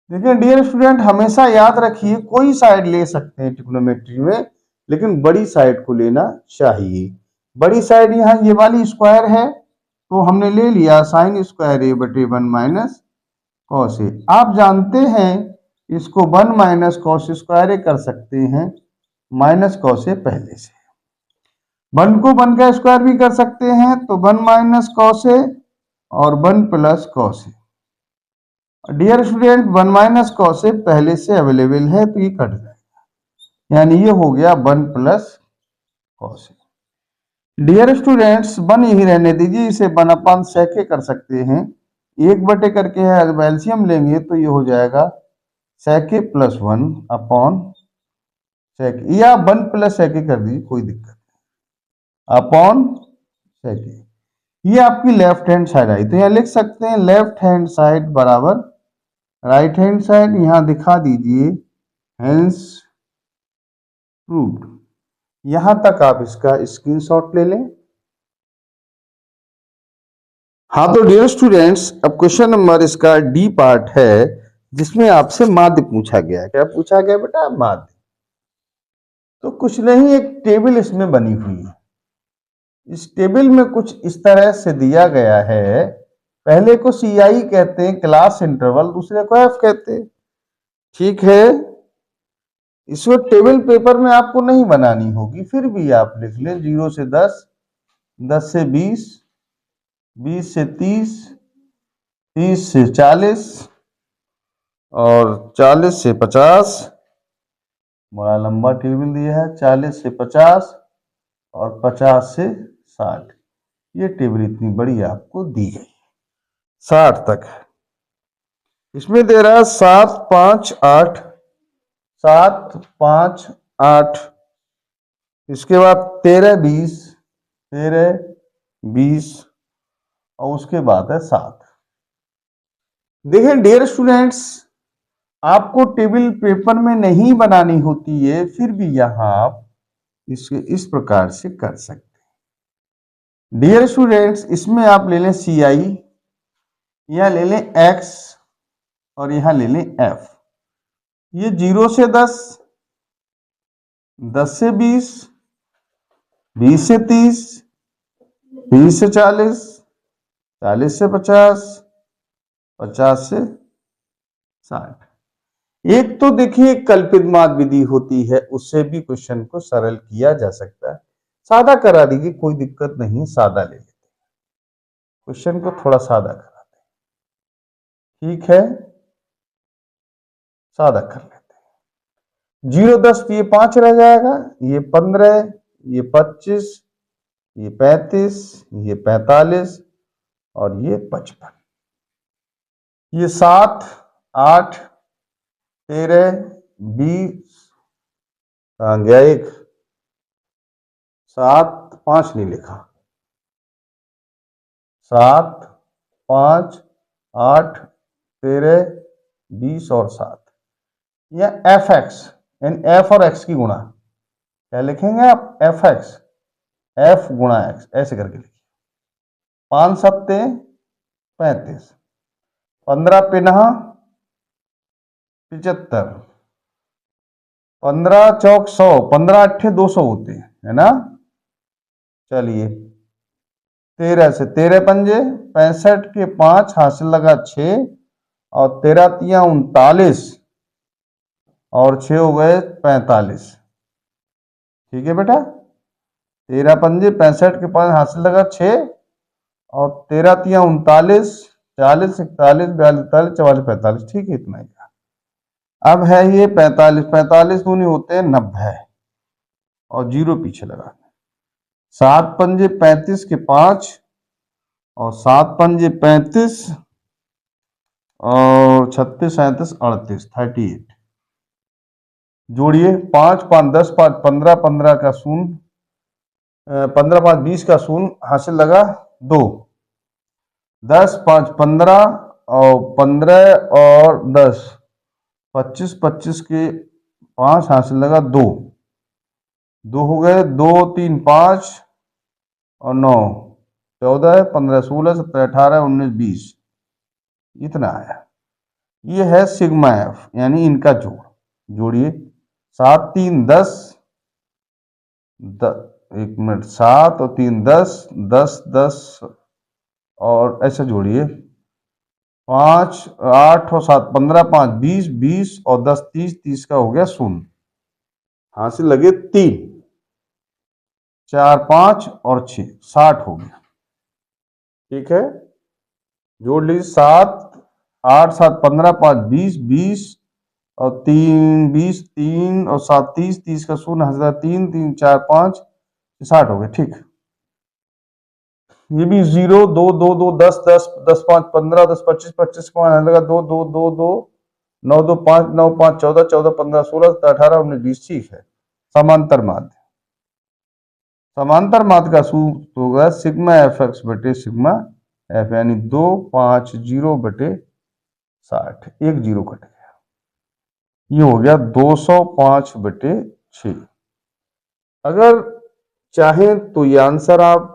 देखिए डियर स्टूडेंट, हमेशा याद रखिए कोई साइड ले सकते हैं ट्रिग्नोमेट्री में, लेकिन बड़ी साइड को लेना चाहिए। बड़ी साइड यहाँ ये वाली स्क्वायर है, तो हमने ले लिया sin² a/1 - cos a। आप जानते हैं इसको 1 - cos² कर सकते हैं, -cos a पहले से, 1 को 1 का स्क्वायर भी कर सकते हैं, तो 1 - cos a और 1 + cos a। Dear student 1 - cos a पहले से अवेलेबल है, तो ये कट जाएगा, यानी ये हो गया 1 + cos a। डियर स्टूडेंट्स 1 यही रहने दीजिए, इसे 1/sec a कर सकते हैं, 1 करके है, अगर एलसीएम लेंगे तो ये हो जाएगा sec a + 1 upon sec a, या 1 + sec a कर दीजिए, कोई दिक्कत नहीं, अपॉन sec a। ये आपकी लेफ्ट हैंड साइड आई, तो यहाँ लिख सकते हैं लेफ्ट हैंड साइड बराबर राइट हैंड साइड, यहां दिखा दीजिए हेंस प्रूव्ड। यहां तक आप इसका स्क्रीनशॉट ले लें। हाँ तो डियर स्टूडेंट्स, अब क्वेश्चन नंबर इसका डी पार्ट है, जिसमें आपसे माध्य पूछा गया है। क्या पूछा गया बेटा, माध्य। तो कुछ नहीं, एक टेबल इसमें बनी हुई है। इस टेबल में कुछ इस तरह से दिया गया है, पहले को CI कहते हैं क्लास इंटरवल, दूसरे को F कहते हैं। ठीक है, इसको टेबल पेपर में आपको नहीं बनानी होगी, फिर भी आप लिख लें 0 से 10, 10 से 20, 20 से 30, 30 से 40 और 40 से 50। बड़ा लंबा टेबल दिया है, 40 से 50 और 50 से 60। ये टेबल इतनी बड़ी आपको दी गई, 60 तक। इसमें दे रहा है 7 5 8, 7 5 8, इसके बाद 13 20, 13 20 और उसके बाद है 7। देखिए डियर स्टूडेंट्स, आपको टेबल पेपर में नहीं बनानी होती है, फिर भी यहां आप इसके इस प्रकार से कर सकते हैं। डियर स्टूडेंट्स, इसमें आप ले लें CI, यहां ले लें X और यहां ले लें F। ये 0 से 10, 10 से 20, 20 से 30, 30 से 40, 40 से 50, 50 से 60। एक तो देखिए कल्पित माध्य विधि होती है, उससे भी क्वेश्चन को सरल किया जा सकता है। सादा करा दीजिए, कोई दिक्कत नहीं, सादा ले लेते हैं, क्वेश्चन को थोड़ा सादा कराते हैं। ठीक है, सादा कर लेते हैं। 0 10 तो ये 5 रह जाएगा, ये 15, ये 25, ये 35, ये 45 और ये 55। ये 7 8 13 20 आ गया एक, 7 5 नहीं लिखा, 7 5 8 13 20 और 7, यह एफ एक्स, यानी एफ और एक्स की गुणा। क्या लिखेंगे आप? एफ एक्स, एफ गुणा एक्स, ऐसे करके लिखिए। 5 सत्ते 35, 15 पिनहा 75, 15 चौक 100, 15 अट्ठे 200 होते हैं, है ना। चलिए 13 से 13 पंजे 65 के 5 हासिल लगा 6 और 13 तिया 39 और 6 हो गए 45। ठीक है बेटा, 13 पंजे 65 के 5 हासिल लगा 6 और 13 तिया 39, 40 41 42 43 44 45। ठीक है, इतना ही। अब है ये 45, 45 दूनी होते हैं 90 और 0 पीछे लगा। 7 पंजे 35 के 5 और 7 पंजे 35 और 36 37 38 38। जोड़िए 5 5 10 5 15 15 का शून्य, 15 5 20 का शून्य हासिल लगा 2, 10 5 15 और 15 और 10 25 25 के 5 हासिल लगा 2, 2 हो गए 2 3 5 और 9 14 15 16 17 18 19 20, इतना आया। ये है सिग्मा एफ, यानी इनका जोड़। जोड़िए 7 3 10, 1 मिनट, 7 और 3 10 10 10 और ऐसे जोड़िए 5 8 और 7 15 5 20 20 और 10 30 30 का हो गया शून्य, हासिल लगे 3 4 5 और 6 60 हो गया। ठीक है, जोड़ लीजिए 7 8 7 15 5 20 20 और 3 20 3 और 7 30 30 का शून्य हासिल 3 3 4 5 60 हो गए। ठीक, ये भी 0 2 2 2 10 10 10 5 15 10 25 25 का हासिल लगा 2 2 2 2 9 2 5 9 5 14 14 15 16 18 19 20। ठीक है, समांतर माध्य, समांतर माध्य का सूत्र होगा सिग्मा एफ एक्स बटे सिग्मा एफ, यानी 2 5 0 बटे 60, एक 0 कट गया, ये हो गया 205 बटे 6। अगर चाहें तो ये आंसर आप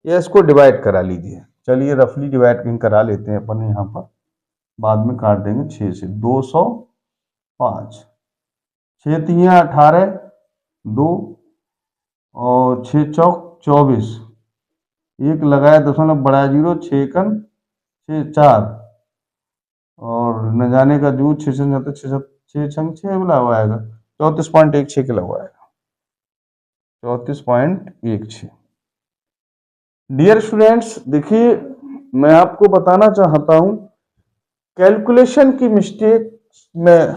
या इसको डिवाइड करा लीजिए। चलिए रफली डिवाइड कहीं करा लेते हैं अपन, यहाँ पर बाद में काट देंगे 6 से। 205, 6 3 18 2 और 6 चौक 24, एक लगाया दशमलव बड़ा 0, 6 कन 6 4 और न जाने का जू 6 6 छंग 6 लगा आएगा 34.16 के लगा आएगा 34.16। डियर स्टूडेंट्स, देखिए मैं आपको बताना चाहता हूं कैलकुलेशन की मिस्टेक में,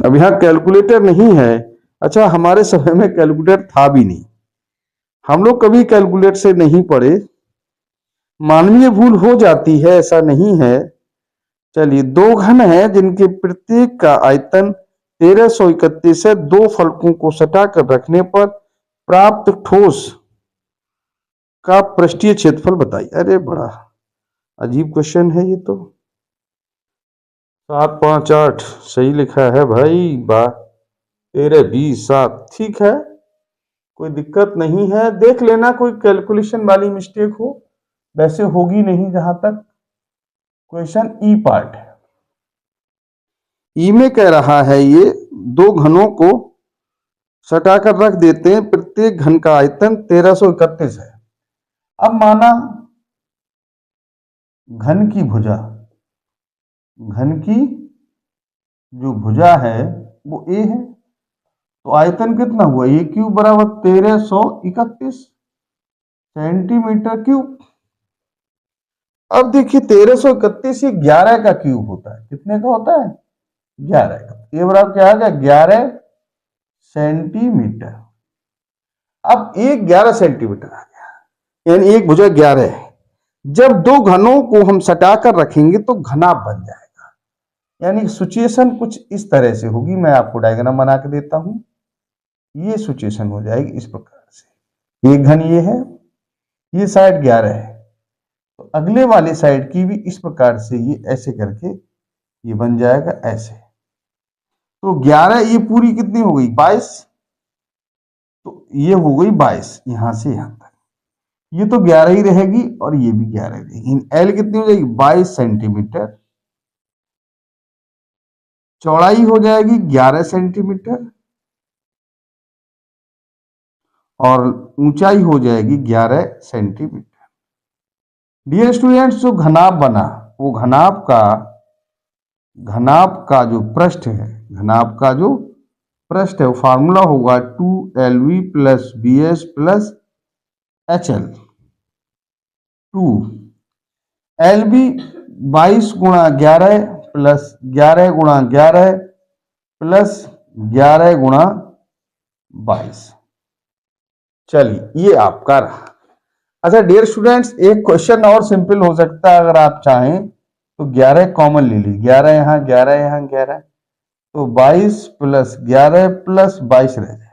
अब यहाँ कैलकुलेटर नहीं है। अच्छा, हमारे समय में कैलकुलेटर था भी नहीं, हम लोग कभी कैलकुलेटर से नहीं पढ़े, मानवीय भूल हो जाती है, ऐसा नहीं है। चलिए, दो घन है जिनके प्रत्येक का आयतन 1331 है, दो फलकों को सटा कर रखने पर प्राप्त ठोस का पृष्ठीय क्षेत्रफल बताइए। अरे बड़ा अजीब क्वेश्चन है ये तो। 7 5 8 सही लिखा है भाई, 13 20 7, ठीक है, कोई दिक्कत नहीं है। देख लेना कोई कैलकुलेशन वाली मिस्टेक हो, वैसे होगी नहीं जहां तक क्वेश्चन ई पार्ट है। ई में कह रहा है ये दो घनों को सटाकर रख देते हैं, प्रत्येक घन का आयतन 1331 है। अब माना घन की भुजा, घन की जो भुजा है वो ए है, तो आयतन कितना हुआ, ए क्यूब बराबर 1331 सेंटीमीटर क्यूब। अब देखिए 1331 ये 11 का क्यूब होता है। कितने का होता है? 11 का। ये बराबर क्या आ गया? 11 सेंटीमीटर। अब एक 11 सेंटीमीटर आ गया, यानी एक भुजा 11 है। जब दो घनों को हम सटाकर रखेंगे तो घनाभ बन जाएगा। यानी सिचुएशन कुछ इस तरह से होगी। मैं आपको डायग्राम बना के देता हूं। ये सिचुएशन हो जाएगी इस प्रकार से। एक घन ये है, ये साइड 11 है, तो अगले वाले साइड की भी इस प्रकार से ये ऐसे करके ये बन जाएगा ऐसे। तो 11 ये पूरी कितनी हो गई? 22। तो ये हो गई 22 यहां से यहां तक। ये तो 11 ही रहेगी और ये भी 11 रहेगी। एल कितनी हो जाएगी? 22 सेंटीमीटर। चौड़ाई हो जाएगी 11 सेंटीमीटर और ऊंचाई हो जाएगी 11 सेंटीमीटर। डियर स्टूडेंट्स, जो घनाभ बना वो घनाभ का जो पृष्ठ है, घनाभ का जो पृष्ठ है वो फार्मूला होगा 2LV plus BS plus HL। 2 LV 22 गुणा 11 प्लस 11 गुणा 11 प्लस 11 गुणा 22। चलिए ये आपका रहा। अच्छा डियर स्टूडेंट्स, एक क्वेश्चन और सिंपल हो सकता है। अगर आप चाहें तो 11 कॉमन ले लीजिए। 11 यहाँ, 11 यहाँ, 11, तो 22 प्लस 11 प्लस 22 रह जाएगा।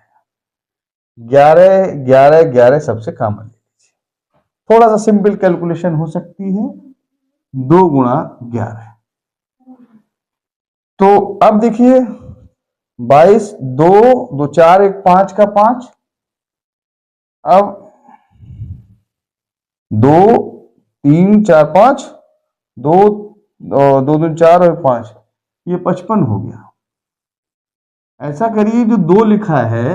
11 11 11 सबसे कॉमन ले लीजिए। थोड़ा सा सिंपल कैलकुलेशन हो सकती है। 2 गुणा 11। तो अब देखिए 22, 2 2 4 1 5 का 5। अब 2 3 4 5, 2 2 2 4 और 5, ये 55 हो गया। ऐसा करिए जो 2 लिखा है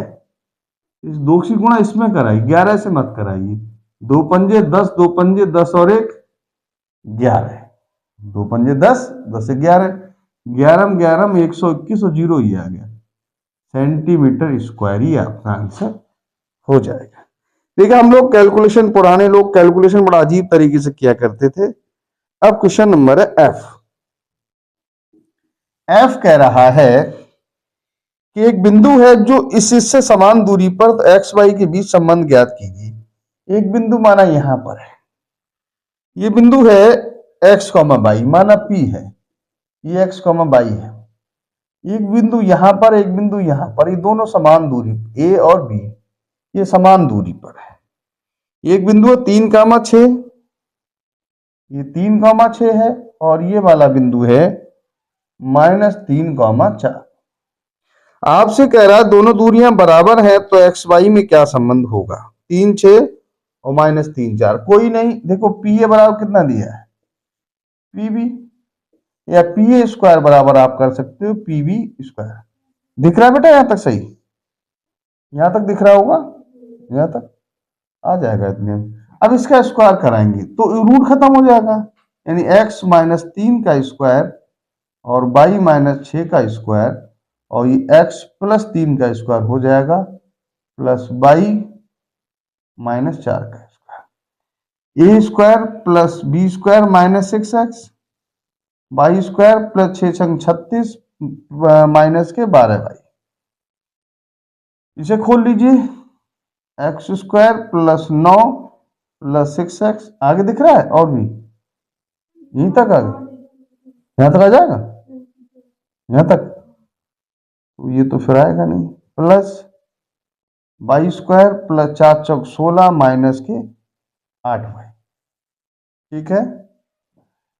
इस 2 की गुणा इसमें कराइए, 11 से मत कराइए। 2 पंजे 10, 2 पंजे 10 और 1 11, 2 पंजे 10, 10 से 11, 11 11 121 और 0 ही आ गया सेंटीमीटर स्क्वायर। ही आपका आंसर हो जाएगा। देखिए हम लोग कैलकुलेशन, पुराने लोग कैलकुलेशन बड़ा अजीब तरीके से किया करते थे। अब क्वेश्चन नंबर है एफ। एफ कह रहा है कि एक बिंदु है जो इससे समान दूरी पर एक्स वाई के बीच संबंध ज्ञात कीजिए। एक बिंदु माना यहां पर है, ये बिंदु है एक्स कॉमा वाई, माना पी है, ये एक्स कॉमा वाई है। एक बिंदु यहां पर, एक बिंदु यहां पर, ये दोनों समान दूरी, ए और बी ये समान दूरी पर है। एक बिंदु है 3,6, ये 3,6 है, और ये वाला बिंदु है -3,4। आपसे कह रहा है दोनों दूरियां बराबर हैं तो एक्स वाई में क्या संबंध होगा? 3 6 और -3 4। कोई नहीं, देखो पी ए बराबर कितना दिया है? पी बी, या पी ए स्क्वायर बराबर आप कर सकते हो पी बी स्क्वायर। दिख रहा है बेटा यहां तक? सही, यहां तक दिख रहा होगा, यहां तक आ जाएगा इतने। अब इसका स्क्वायर कराएंगे तो रूट खत्म हो जाएगा, यानी x -3 का स्क्वायर और y -6 का स्क्वायर, और ये x +3 का स्क्वायर हो जाएगा प्लस y -4 का square. A square plus B square -6x, Y square plus 6 36 minus के 12y। इसे खोल लीजिए, x square plus 9 plus 6x। आगे दिख रहा है और भी, यहीं तक आगे, यहां तक आ जाएगा, यहां तक, तो ये तो फिर आएगा नहीं। प्लस वाई स्क्वायर प्लस 4 चौक 16 माइनस के 8y। ठीक है,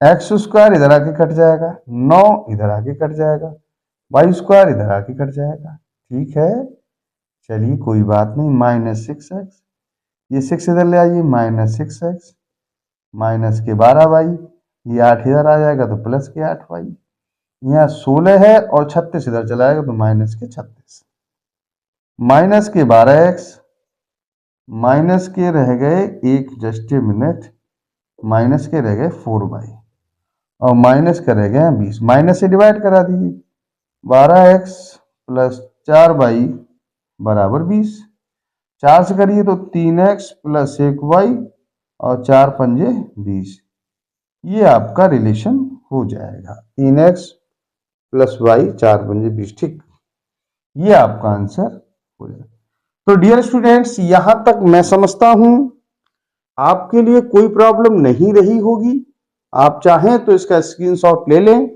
एक्स स्क्वायर इधर आके कट जाएगा, 9 इधर आके कट जाएगा, वाई स्क्वायर इधर आके कट जाएगा। ठीक है, चलिए कोई बात नहीं। -6x, ये 6 इधर ले आइए, -6x माइनस के 12y, ये 8 इधर आ जाएगा तो प्लस के 8y। यहाँ 16 है और 36 इधर चला जाएगा तो माइनस के 36, माइनस के 12x, माइनस के रह गए एक, जस्ट ए मिनट, माइनस के रह गए 4y, और माइनस का रह गए 20। माइनस से डिवाइड करा दीजिए, 12x प्लस 4y बराबर 20। 4 से करिए तो 3x प्लस 1y और 4 पंजे 20। ये आपका रिलेशन हो जाएगा 3x प्लस वाई 4×5 ठीक। ये आपका आंसर हो जाएगा। तो डियर स्टूडेंट्स, यहां तक मैं समझता हूं आपके लिए कोई प्रॉब्लम नहीं रही होगी। आप चाहें तो इसका स्क्रीनशॉट ले लें।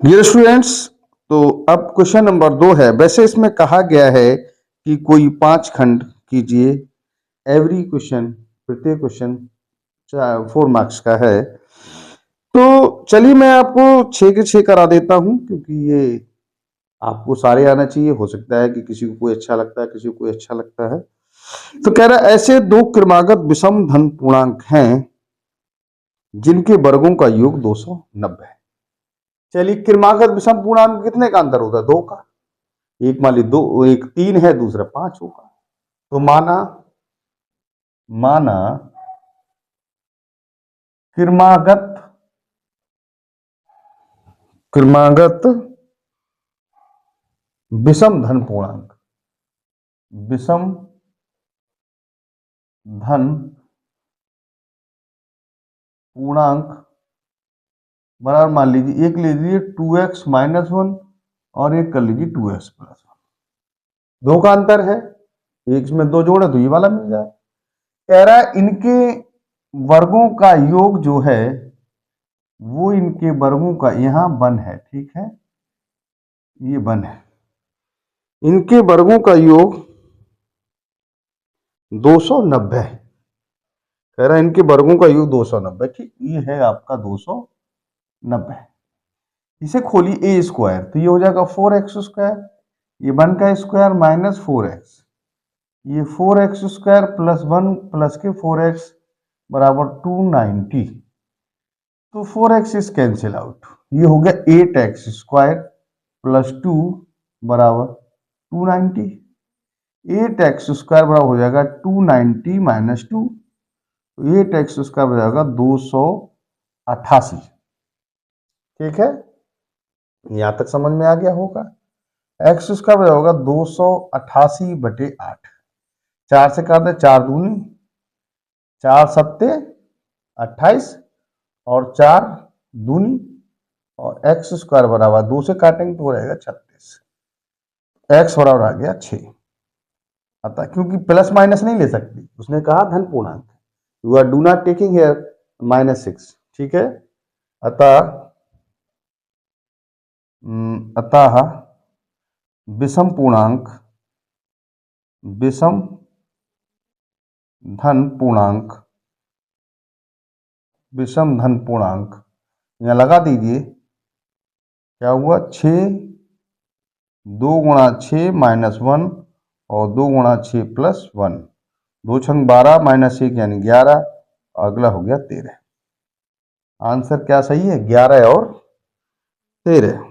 डियर स्टूडेंट्स, तो अब क्वेश्चन नंबर 2 है। वैसे इसमें कहा गया है कि कोई 5 खंड कीजिए। एवरी क्वेश्चन, प्रत्येक क्वेश्चन 4 मार्क्स का है। तो चलिए मैं आपको 6 के 6 करा देता हूं, क्योंकि ये आपको सारे आना चाहिए। हो सकता है कि किसी को कोई अच्छा लगता है, किसी को कोई अच्छा लगता है। तो कह रहा है ऐसे 2 क्रमागत विषम धन पूर्णांक हैं जिनके वर्गों का योग 290 है। चलिए, क्रमागत विषम पूर्णांक कितने का अंतर होता है? 2 का। एक मान ली 2, एक 3 है, दूसरा 5 होगा। तो माना माना क्रमागत क्रमागत विषम धन पूर्णांक, विषम धन पूर्णांक बराबर मान लीजिए, एक ले लीजिए 2x-1 और एक कर लीजिए 2x+1। 2 का अंतर है, एक में 2 जोड़े तो ये वाला मिल जाए। कह रहा है इनके वर्गों का योग जो है वो इनके वर्गों का, यहां 1 है, ठीक है, ये 1 है। इनके वर्गों का योग 290 है। कह रहा है इनके वर्गों का योग 290, ठीक, ये है आपका 290। इसे खोलिए a², तो ये हो जाएगा 4x², ये 1 का स्क्वायर माइनस 4x, ये 4x² प्लस 1 प्लस के 4x बराबर 290। तो 4x इज कैंसिल आउट, ये हो गया 8x² प्लस 2 बराबर 290। 8x² बराबर हो जाएगा 290 माइनस 2, तो 8x² बराबर जाएगा 288। ठीक है, यहां तक समझ में आ गया होगा। x² बराबर होगा 288/8। 4 से काट दे, 4 दूनी 4 सत्ते 28 और 4 दूनी, और x² बराबर 2 से काटेंगे तो रहेगा 36। x बराबर आ गया 6। अतः क्योंकि प्लस माइनस नहीं ले सकती, उसने कहा धन पूर्णांक, you are do not taking here -6, ठीक है। अतः विषम पूर्णांक, विषम धन पूर्णांक, विषम धन पूर्णांक यहां लगा दीजिए। क्या हुआ? 6, 2 × 6 -1 और 2 × 6 + 1, 2 छंग 12 -1 यानी 11, अगला हो गया 13। आंसर क्या सही है? 11 और 13।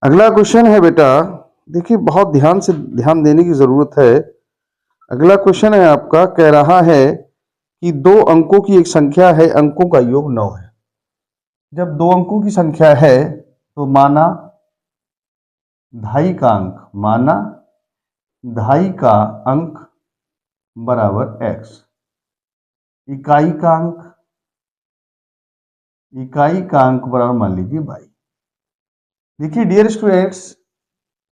अगला क्वेश्चन है बेटा, देखिए बहुत ध्यान देने की जरूरत है। अगला क्वेश्चन है आपका, कह रहा है कि 2 अंकों की एक संख्या है, अंकों का योग 9 है। जब 2 अंकों की संख्या है तो माना ढाई का अंक बराबर x, इकाई का अंक बराबर मान लीजिए y। देखिए डियर स्टूडेंट्स,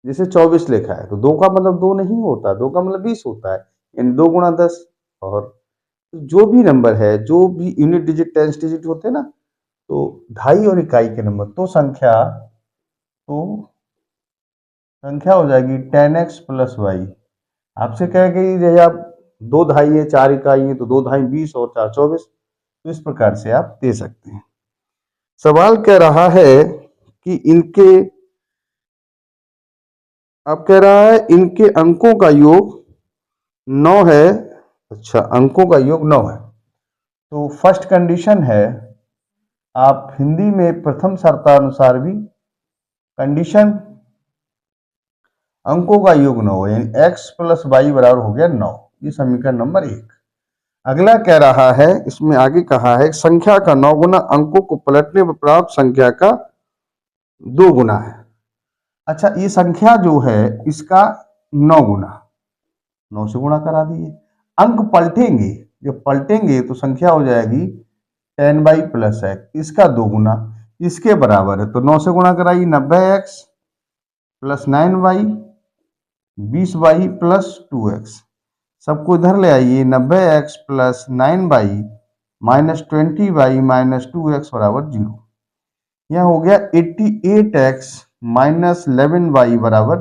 जैसे 24 लिखा है तो 2 का मतलब 2 नहीं होता, 2 का मतलब 20 होता है, यानी 2 × 10। और जो भी नंबर है, जो भी यूनिट डिजिट, टेंस डिजिट होते हैं ना, तो ढाई और इकाई के नंबर, तो संख्या हो जाएगी 10x + y। आपसे कहे कि जैसे आप 2 ढाई है, 4 इकाई है, तो 2 ढाई 20 और 4 24, तो इस प्रकार से आप दे सकते हैं। सवाल कह रहा है कि अब कह रहा है इनके अंकों का योग 9 है। अच्छा, अंकों का योग 9 है, तो फर्स्ट कंडीशन है, आप हिंदी में प्रथम शर्तानुसार भी कंडीशन, अंकों का योग 9 है, यानी x + y बराबर हो गया 9। ये समीकरण नंबर 1। अगला कह रहा है, इसमें आगे कहा है संख्या का 9 गुना अंकों को पलटने पर प्राप्त संख्या का 2 गुना है। अच्छा, ये संख्या जो है इसका 9 गुना, 9 से गुणा करा दिए। अंक पलटेंगे जब पलटेंगे तो संख्या हो जाएगी 10y प्लस एक्स, इसका 2 गुना इसके बराबर है, तो 9 से गुणा कराइए, 90x plus 9y 20y plus 2x, सबको इधर ले आइए, 90x plus 9y minus 20y minus 2x बराबर 0। यह हो गया 88x माइनस 11y बराबर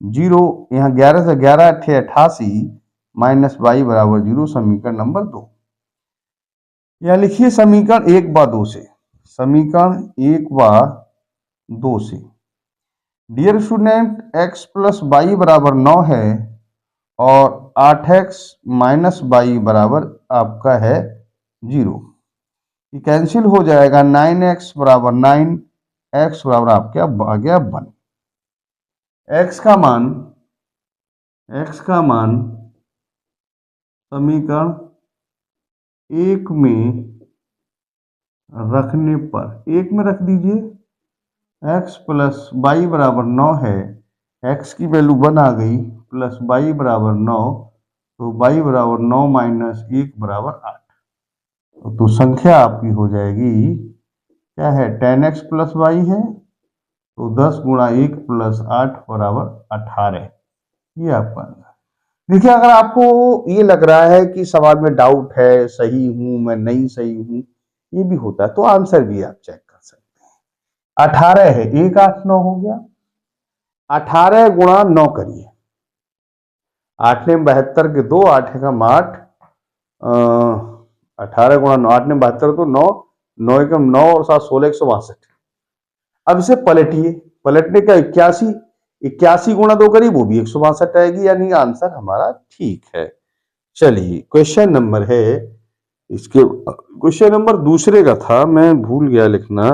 0। यहाँ 11 से 11 अठे 88 माइनस y बराबर 0, समीकरण नंबर 2। यह लिखिए समीकरण 1 व 2 से, समीकरण 1 व 2 से dear student x plus y बराबर 9 है और 8x माइनस वाई बराबर आपका है 0। ये कैंसिल हो जाएगा, 9x बराबर 9, x बराबर आपके आ गया 1। x का मान समीकरण 1 में रखने पर, 1 में रख दीजिए, x प्लस वाई बराबर 9 है, x की वैल्यू 1 आ गई, प्लस वाई बराबर 9, तो y बराबर 9 माइनस 1 बराबर 8। तो संख्या आपकी हो जाएगी, क्या है, 10x प्लस वाई है, तो 10 गुणा 1 प्लस 8 बराबर 18। ये आपका आंसर। देखिए, अगर आपको ये लग रहा है कि सवाल में डाउट है, सही हूं मैं नहीं सही हूं, ये भी होता है, तो आंसर भी आप चेक कर सकते हैं। 18 है, 1 8 9 हो गया, 18 गुणा 9 करिए, 8 ने 72 के 2, 8 एकम 8, 18 गुणा 9, 8 ने 72 तो 9, 9 एकम 9 और 7 16 162। अब इसे पलटिए, पलटने का 81, 81 गुणा 2 करिए, वो भी 162 आएगी, यानी आंसर हमारा ठीक है। चलिए, क्वेश्चन नंबर है इसके, क्वेश्चन नंबर दूसरे का था, मैं भूल गया लिखना।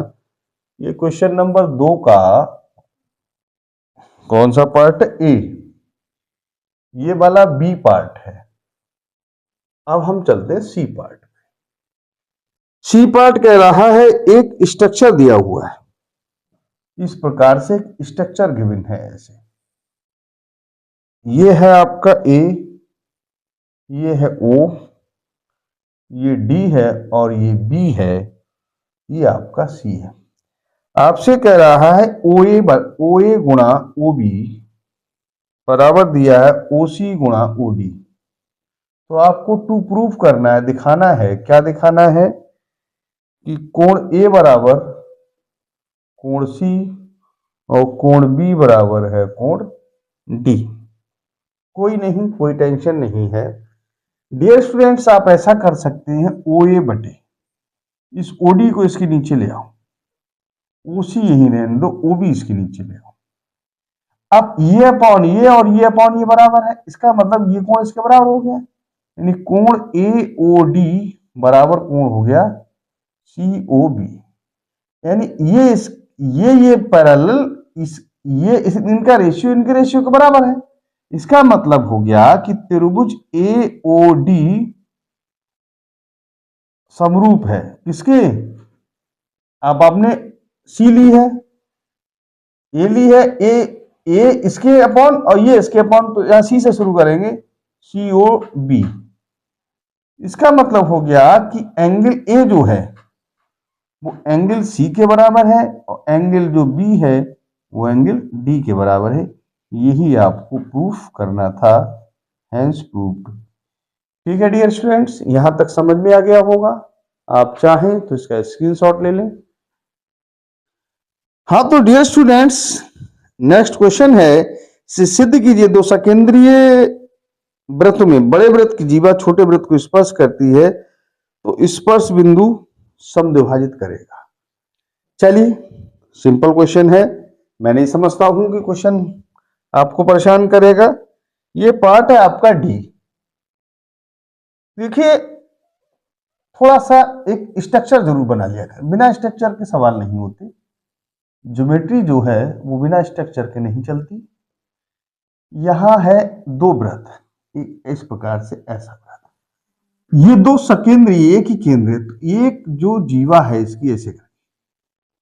ये क्वेश्चन नंबर 2 का कौन सा पार्ट, ए, ये वाला बी पार्ट है। अब हम चलते हैं सी पार्ट। सी पार्ट कह रहा है एक स्ट्रक्चर दिया हुआ है, इस प्रकार से एक स्ट्रक्चर गिवन है ऐसे, ये है आपका ए, ये है ओ, ये डी है और ये बी है, ये आपका सी है। आपसे कह रहा है ओ ए गुणा ओ बी बराबर दिया है ओ सी गुणा ओ डी। तो आपको टू प्रूफ करना है, दिखाना है, क्या दिखाना है कि कोण ए बराबर कोण सी और कोण बी बराबर है कोण डी। कोई नहीं, कोई टेंशन नहीं है डियर स्टूडेंट्स, आप ऐसा कर सकते हैं, ओ ए बटे इस ओ डी को इसके नीचे ले आओ, ओ सी यही रहने दो, ओ बी इसके नीचे ले आओ। अब ये अपॉन ये और ये अपॉन ये बराबर है, इसका मतलब ये कोण इसके बराबर हो गया, यानी कोण ए ओ डी बराबर कोण हो गया सी ओ बी। यानी ये पैरेलल इनका रेशियो इनके रेशियो के बराबर है। इसका मतलब हो गया कि त्रिभुज ए ओ डी समरूप है किसके, अब आपने सी ली है, ए ली है, ए इसके अपॉन और ये इसके अपॉन, तो यहां सी से शुरू करेंगे, सी ओ बी। इसका मतलब हो गया कि एंगल ए जो है वो एंगल सी के बराबर है और एंगल जो बी है वो एंगल डी के बराबर है। यही आपको प्रूफ करना था, हैंस प्रूव्ड। ठीक है डियर स्टूडेंट्स, यहां तक समझ में आ गया होगा। आप चाहें तो इसका स्क्रीनशॉट ले लें। हाँ तो डियर स्टूडेंट्स, नेक्स्ट क्वेश्चन है, सिद्ध कीजिए दो सकेंद्रीय वृत्त में बड़े वृत्त की जीवा छोटे वृत्त को स्पर्श करती है तो स्पर्श बिंदु समद्विभाजित करेगा। चलिए, सिंपल क्वेश्चन है, मैं नहीं समझता हूं कि क्वेश्चन आपको परेशान करेगा। ये पार्ट है आपका डी। देखिए, थोड़ा सा एक स्ट्रक्चर जरूर बना लिया कर, बिना स्ट्रक्चर के सवाल नहीं होते। ज्योमेट्री जो है वो बिना स्ट्रक्चर के नहीं चलती। यहां है दो वृत्त, इस प्रकार से ऐसा वृत्त, ये दो सकेंद्रीय एक ही केंद्रित, एक जो जीवा है इसकी ऐसे करके,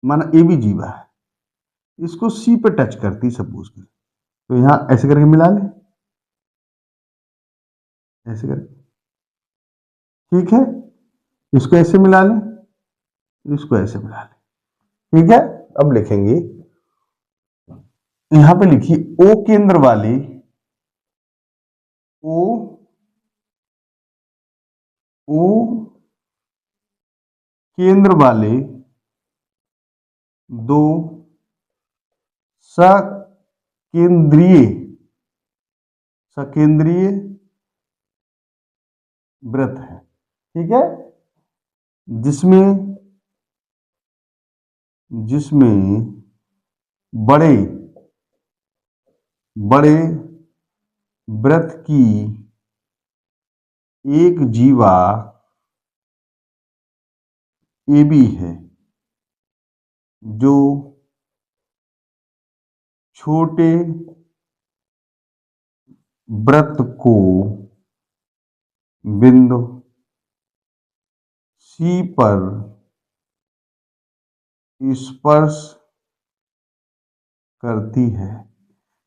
माना ए भी जीवा है, इसको सी पे टच करती सपोज कर, तो यहां ऐसे करके मिला ले, ऐसे करके ठीक है, इसको ऐसे मिला लें, इसको ऐसे मिला लें। ठीक है, अब लिखेंगे, यहां पे लिखिए ओ केंद्र वाले, ओ ओ केंद्र वाले दो सकेंद्रीय सकेंद्रीय वृत्त है। ठीक है, जिसमें जिसमें बड़े बड़े वृत्त की एक जीवा ए बी है, जो छोटे वृत्त को बिंदु सी पर स्पर्श करती है।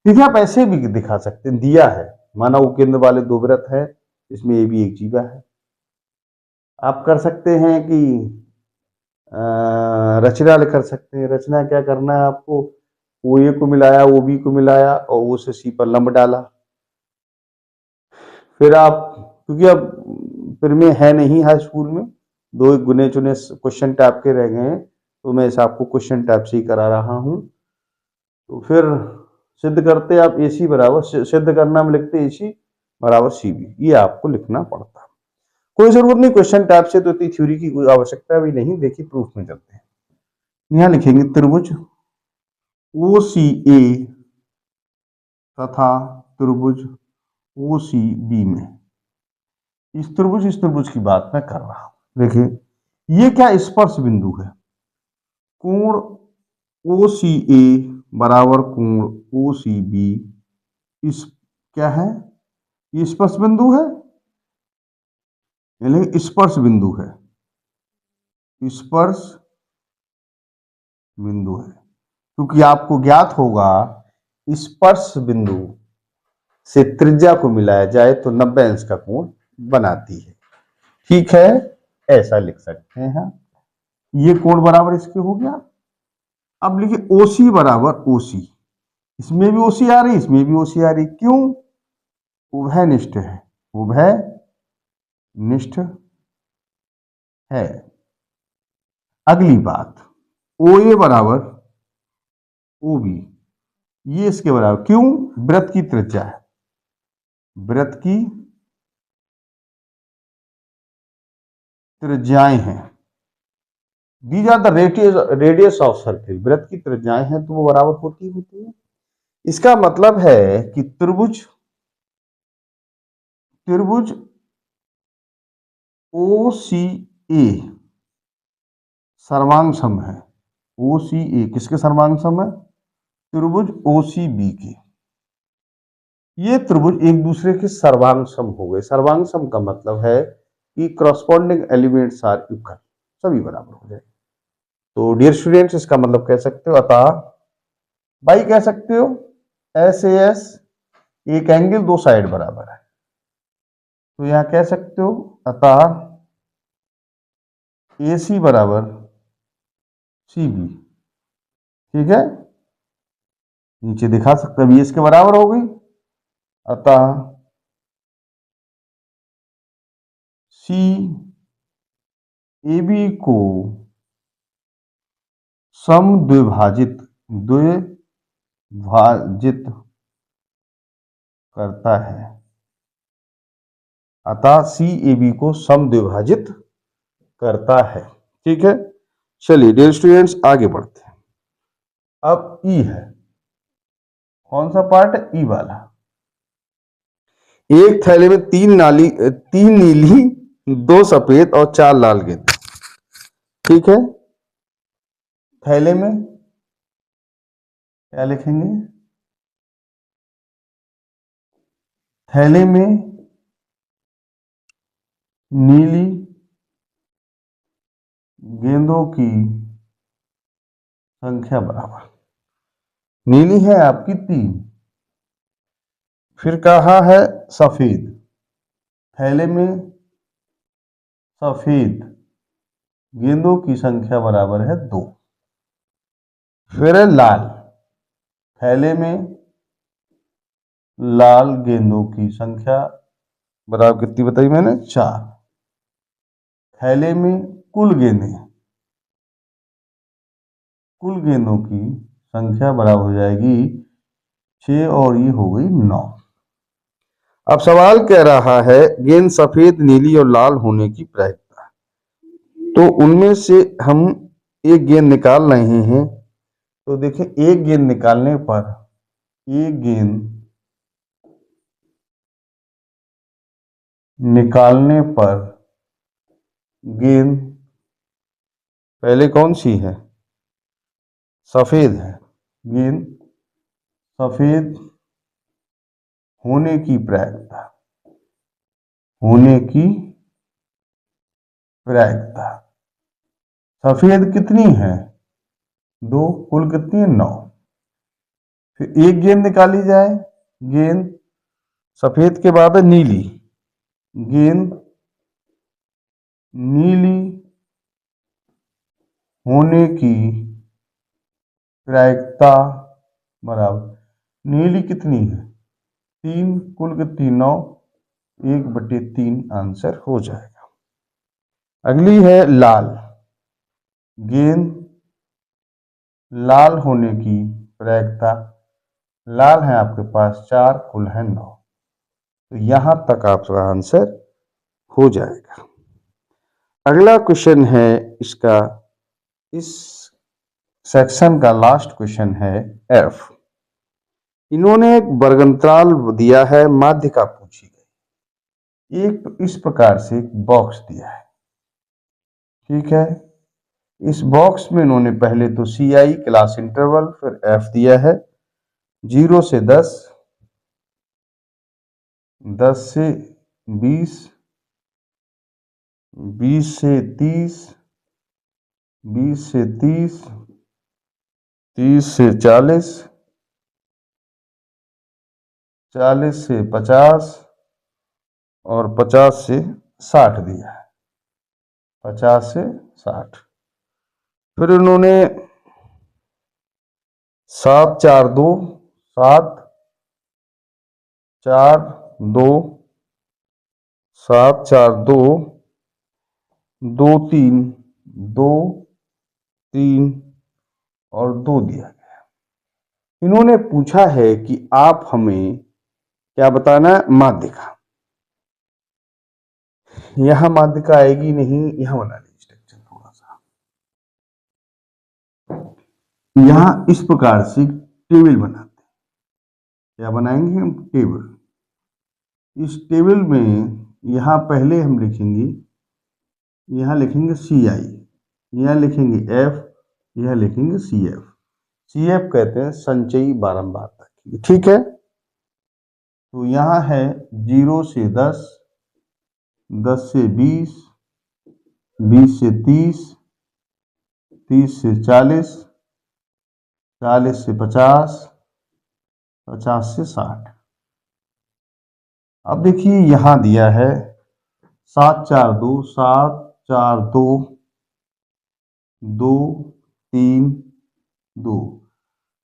ठीक है, आप ऐसे भी दिखा सकते हैं, दिया है, माना वो केंद्र वाले दो वृत्त है, इसमें ए भी एक जीवा है। आप कर सकते हैं कि रचना कर सकते हैं। रचना क्या करना है आपको, ओ ए को मिलाया, ओ बी को मिलाया और ओ से सी पर लंब डाला। फिर आप, क्योंकि अब फिर में है नहीं हाई स्कूल में, दो गुने चुने क्वेश्चन टाइप के रह गए हैं, तो मैं इसे आपको क्वेश्चन टाइप से ही करा रहा हूं। तो फिर सिद्ध करते आप ए सी बराबर, सिद्ध करना में लिखते ए सी बराबर सी बी, ये आपको लिखना पड़ता है। कोई जरूरत नहीं क्वेश्चन टाइप से, तो इतनी थ्योरी की कोई आवश्यकता भी नहीं। देखिए प्रूफ में चलते हैं। यहां लिखेंगे त्रिभुज ओ सी ए तथा त्रिभुज ओ सी बी में, इस त्रिभुज की बात मैं कर रहा हूं। देखिए ये क्या स्पर्श बिंदु है, कोण ओ सी ए बराबर कोण ओ सी बी, इस क्या है, ये स्पर्श बिंदु है, यानी स्पर्श बिंदु है, स्पर्श बिंदु है। क्योंकि आपको ज्ञात होगा स्पर्श बिंदु से त्रिज्या को मिलाया जाए तो 90 अंश का कोण बनाती है। ठीक है, ऐसा लिख सकते हैं। ये कोण बराबर इसके हो गया। अब लिखिए ओसी बराबर ओसी, इसमें भी ओसी आ रही, इसमें भी ओसी आ रही, क्यों, उभयनिष्ठ है, उभयनिष्ठ है। अगली बात, ओ ए बराबर ओ बी, ये इसके बराबर, क्यों, वृत्त की त्रिज्या है, वृत्त की त्रिज्याएं हैं, these are the radius of circle, वृत्त की त्रिज्याएं हैं तो वो बराबर होती है। इसका मतलब है कि त्रिभुज त्रिभुज ओ सी ए सर्वांग सम है, ओ सी ए किसके सर्वांग सम है, त्रिभुज ओ सी बी के। ये त्रिभुज एक दूसरे के सर्वांग सम हो गए। सर्वांग सम का मतलब है कि क्रॉसपॉन्डिंग एलिमेंट्स आर इक्वल, सभी बराबर हो जाए। तो डियर स्टूडेंट्स, इसका मतलब कह सकते हो, अतः बाई कह सकते हो, एस ए एस, एक एंगल दो साइड बराबर है, तो यहां कह सकते हो अतः ए सी बराबर सी बी। ठीक है, नीचे दिखा सकते हैं, इसके बराबर हो गई, अतः सी ए बी को समद्विभाजित द्विभाजित करता है, अतः सी ए बी को समद्विभाजित करता है। ठीक है, चलिए डियर स्टूडेंट्स आगे बढ़ते हैं। अब ई है, कौन सा पार्ट है, ई वाला। एक थैले में तीन नीली, दो सफेद और चार लाल गेंद। ठीक है, थैले में क्या लिखेंगे, थैले में नीली गेंदों की संख्या बराबर, नीली है आपकी 3, फिर कहा है सफेद, थैले में सफेद गेंदों की संख्या बराबर है 2। फिर है लाल, थैले में लाल गेंदों की संख्या बराबर कितनी बताई मैंने? 4। थैले में कुल गेंदों की संख्या बराबर हो जाएगी 6 और ये हो गई 9। अब सवाल कह रहा है गेंद सफेद, नीली और लाल होने की प्रायिकता। तो उनमें से हम एक गेंद निकाल रहे हैं। तो देखें, एक गेंद निकालने पर गेंद पहले कौन सी है? सफेद है। गेंद सफेद होने की प्रायिकता सफेद कितनी है? 2। कुल कितनी है? 9। फिर एक गेंद निकाली जाए। गेंद सफेद के बाद है नीली। गेंद नीली होने की प्रायिकता बराबर, नीली कितनी है? 3। कुल कितनी? 9। 1/3 आंसर हो जाएगा। अगली है लाल। गेंद लाल होने की प्रायिकता, लाल है आपके पास 4, कुल है 9। तो यहां तक आपका आंसर हो जाएगा। अगला क्वेश्चन है इसका, इस सेक्शन का लास्ट क्वेश्चन है एफ। इन्होंने एक वर्गंतराल दिया है, माध्यिका पूछी गई। एक इस प्रकार से एक बॉक्स दिया है, ठीक है। इस बॉक्स में इन्होंने पहले तो CI क्लास इंटरवल, फिर F दिया है 0 से 10, 10 से 20, 20 से 30, 20 से 30, 30 से 40, 40 से 50 और 50 से 60 दिया है। 50 से 60। फिर उन्होंने 7 4 2 7 4 2 7 4 2 2 3 2 3 और 2 दिया गया। इन्होंने पूछा है कि आप हमें क्या बताना है? माध्यिका। यहां माध्यिका आएगी नहीं, यहां बना लीजिए स्ट्रक्चर थोड़ा सा। यहां इस प्रकार से टेबल बनाते हैं। क्या बनाएंगे हम? टेबल। इस टेबल में यहां पहले हम लिखेंगे, यहां लिखेंगे CI, यहां लिखेंगे F, यहां लिखेंगे CF। CF कहते हैं संचयी बारंबारता की, ठीक है। तो यहां है 0 से 10, 10 से 20, 20 से 30, 30 से 40, 40 से 50, 50 से 60। अब देखिए यहां दिया है 7 4 2 7 4 2 2 3 2।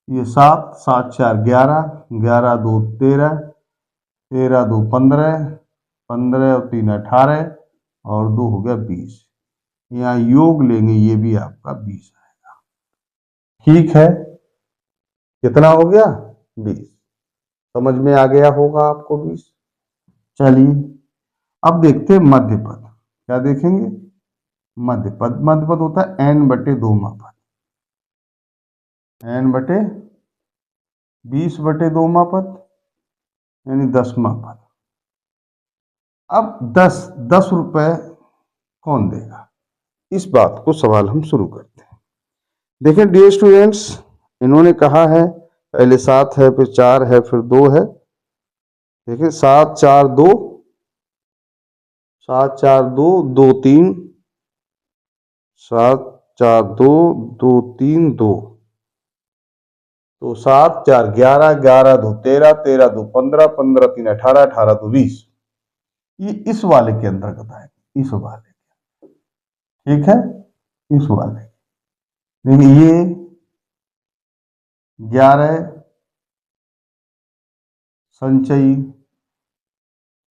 ये 7 7 4 11, 11 2 13, 13 2 15, 15 और 3 18 और 2 हो गया 20। यहाँ योग लेंगे, ये भी आपका 20 आएगा, ठीक है। कितना हो गया? 20। समझ में आ गया होगा आपको 20। चलिए अब देखते हैं मध्यपद। क्या देखेंगे? मध्यपद। मध्यपद होता है n/2 पद, n/20/2 पद, यानी 10वां पद। अब 10 रुपए कौन देगा? इस बात को सवाल हम शुरू करते हैं। देखें डियर स्टूडेंट्स, इन्होंने कहा है पहले 7 है, फिर 4 है, फिर 2 है। देखिए 7 4 2, 7 4 2 2 3, 7 4 2 2 3 2। तो 7 4 11, 11 2 13, 13 2 15, 15 3 18, 18 2 20। ये इस वाले के अंतर्गत आएगा, इस वाले। ठीक है, इस वाले देखिए ये 11 संचयी,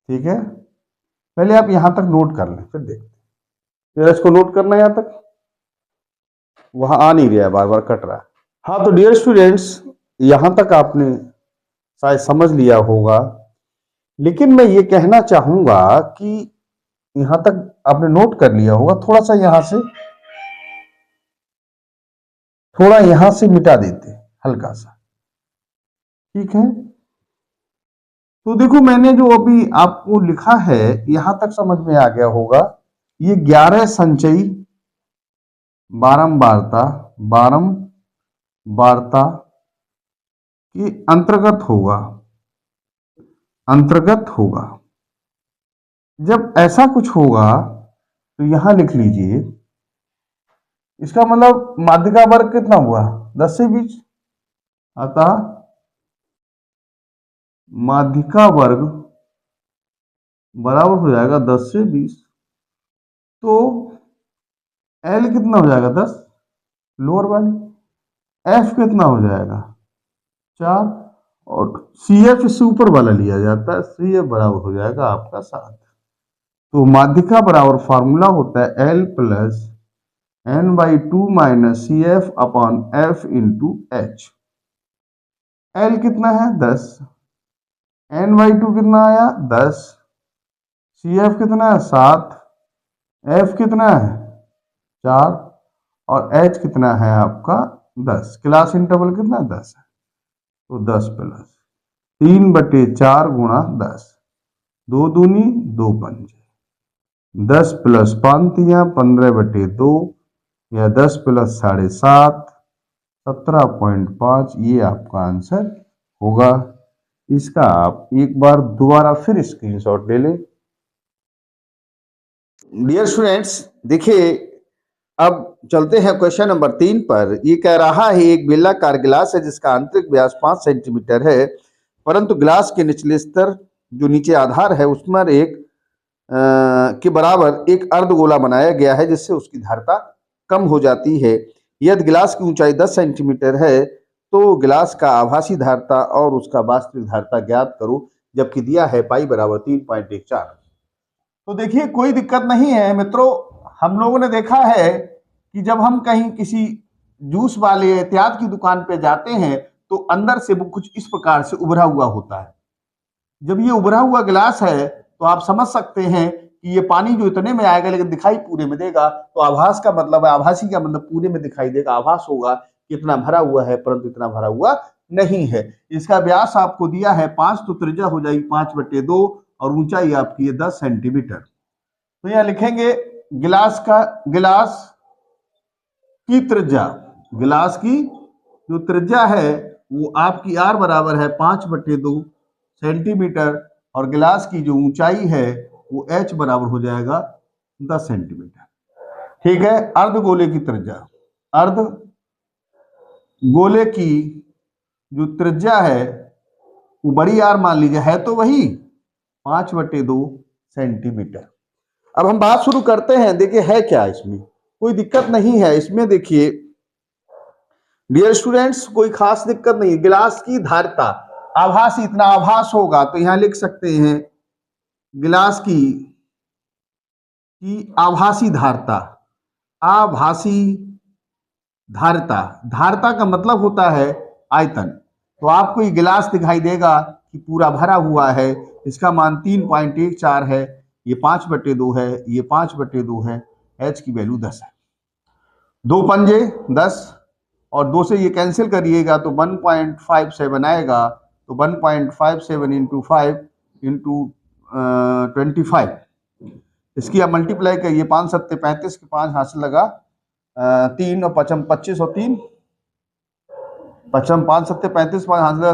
ठीक है। पहले आप यहां तक नोट कर लें फिर देखते हैं। इसको नोट करना है, यहां तक वहां आ नहीं रहा है, बार बार कट रहा है। हाँ तो डियर स्टूडेंट्स, यहां तक आपने शायद समझ लिया होगा, लेकिन मैं ये कहना चाहूंगा कि यहां तक आपने नोट कर लिया होगा, थोड़ा सा यहां से, थोड़ा यहां से मिटा देते हल्का सा, ठीक है। तो देखो मैंने जो अभी आपको लिखा है यहां तक समझ में आ गया होगा। ये 11 संचयी बारंबारता, बारंबारता के अंतर्गत होगा। जब ऐसा कुछ होगा तो यहां लिख लीजिए, इसका मतलब माध्यिका वर्ग कितना हुआ, 10 से 20, अतः माध्यिका वर्ग बराबर हो जाएगा 10 से 20। तो एल कितना हो जाएगा 10, लोअर वाली, एफ कितना हो जाएगा 4, और सी एफ इससे ऊपर वाला लिया जाता है, सी एफ बराबर हो जाएगा आपका 7। तो माध्यिका बराबर फार्मूला होता है L plus n/2 minus C F upon F into H. L कितना है 10, n/2 कितना आया 10, सी एफ कितना है 7, एफ कितना है 4, और एच कितना है आपका 10। क्लास इंटरवल कितना 10 है, तो 10 प्लस 3/4 गुणा 10, 2 दूनी 2 पंजे, 10 प्लस 5 15/2, या 10 प्लस 7.5 17.5, ये आपका आंसर होगा। इसका आप एक बार दोबारा फिर स्क्रीनशॉट ले लें। डियर स्टूडेंट्स देखिए, अब चलते हैं क्वेश्चन नंबर 3 पर। ये कह रहा है एक बेलनाकार गिलास है जिसका आंतरिक व्यास 5 सेंटीमीटर है, परंतु गिलास के निचले स्तर जो नीचे आधार है उसमें के बराबर एक अर्धगोला बनाया गया है जिससे उसकी धारता कम हो जाती है। यदि गिलास की ऊंचाई 10 सेंटीमीटर है तो गिलास का आभासी धारता और उसका वास्तविक धारता ज्ञात करो, जबकि दिया है पाई बराबर 3.14। तो देखिए कोई दिक्कत नहीं है मित्रों, हम लोगों ने देखा है कि जब हम कहीं किसी जूस वाले इत्यादि की दुकान पे जाते हैं तो अंदर से वो कुछ इस प्रकार से उभरा हुआ होता है। जब ये उभरा हुआ गिलास है तो आप समझ सकते हैं कि ये पानी जो इतने में आएगा लेकिन दिखाई पूरे में देगा। तो आभास का मतलब है, आभासी का मतलब पूरे में दिखाई देगा, आभास होगा कि इतना भरा हुआ है परंतु इतना भरा हुआ नहीं है। इसका व्यास आपको दिया है 5, तो त्रिज्या हो जाएगी 5/2 और ऊंचाई आपकी है 10 सेंटीमीटर। तो यहां लिखेंगे गिलास की त्रिज्या, गिलास की जो त्रिज्या है वो आपकी आर बराबर है 5/2 सेंटीमीटर, और गिलास की जो ऊंचाई है वो एच बराबर हो जाएगा 10 सेंटीमीटर। ठीक है, अर्धगोले की त्रिज्या, अर्धगोले की जो त्रिज्या है वो बड़ी आर मान लीजिए, है तो वही 5/2 सेंटीमीटर। अब हम बात शुरू करते हैं। देखिए है क्या इसमें, कोई दिक्कत नहीं है इसमें। देखिए डियर स्टूडेंट्स कोई खास दिक्कत नहीं है। गिलास की धारता आभासी, इतना आभास होगा तो यहां लिख सकते हैं गिलास की आभासी धारता, आभासी धारता, धारता का मतलब होता है आयतन। तो आपको ये गिलास दिखाई देगा कि पूरा भरा हुआ है, इसका मान 3.14 है, ये 5/2 है, ये 5/2 है, एच की वैल्यू 10 है। 2 पंजे 10 और 2 से ये कैंसिल करिएगा तो 1.57 आएगा। तो 1.57 इंटू 5 इंटू 25, इसकी आप मल्टीप्लाई करिए, 5 7 35 के 5 हासिल लगा 3 और 5 25 और 3 5 5 7 35 5 हासिल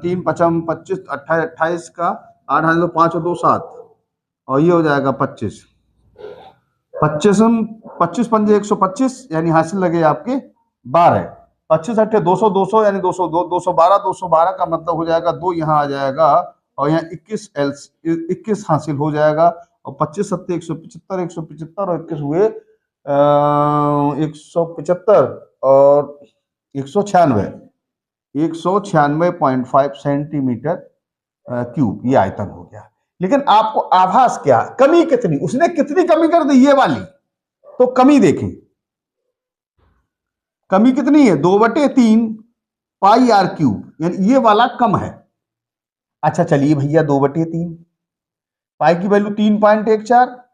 3 5 25 28 28 का 8 हासिल 5 और 2 7, और ये हो जाएगा 25 25 25 पंजे 125, यानी हासिल लगे आपके 12। 25 8 200 200 यानी 200 212 212 का मतलब हो जाएगा 2 यहाँ आ जाएगा, और यहाँ 21 हासिल हो जाएगा, और 25 7 175 175 और 21 हुए 175 और 196.5 सेंटीमीटर क्यूब, ये आयतन हो गया। लेकिन आपको आभास क्या, कमी कितनी, उसने कितनी कमी कर दी ये वाली, तो कमी देखें, कमी कितनी है 2/3 पाई आर क्यूब, यानी ये वाला कम है। अच्छा चलिए भैया 2/3, पाई की वैल्यू 3.14,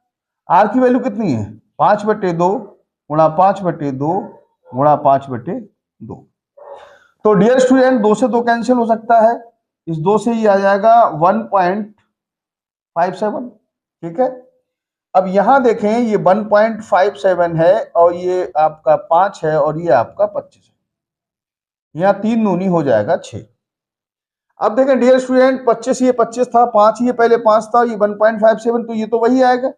आर की वैल्यू कितनी है 5/2 गुणा 5/2 गुणा 5/2। तो डियर स्टूडेंट 2 से 2 कैंसिल हो सकता है, इस 2 से ये आ जाएगा 1.57, ठीक है। अब यहां देखें ये 1.57 है और ये आपका 5 है और ये आपका 25 है, यहां 3 दूनी हो जाएगा 6। अब देखें डियर स्टूडेंट 25 ये 25 था, 5 ये पहले 5 था, ये 1.57, तो ये तो वही आएगा,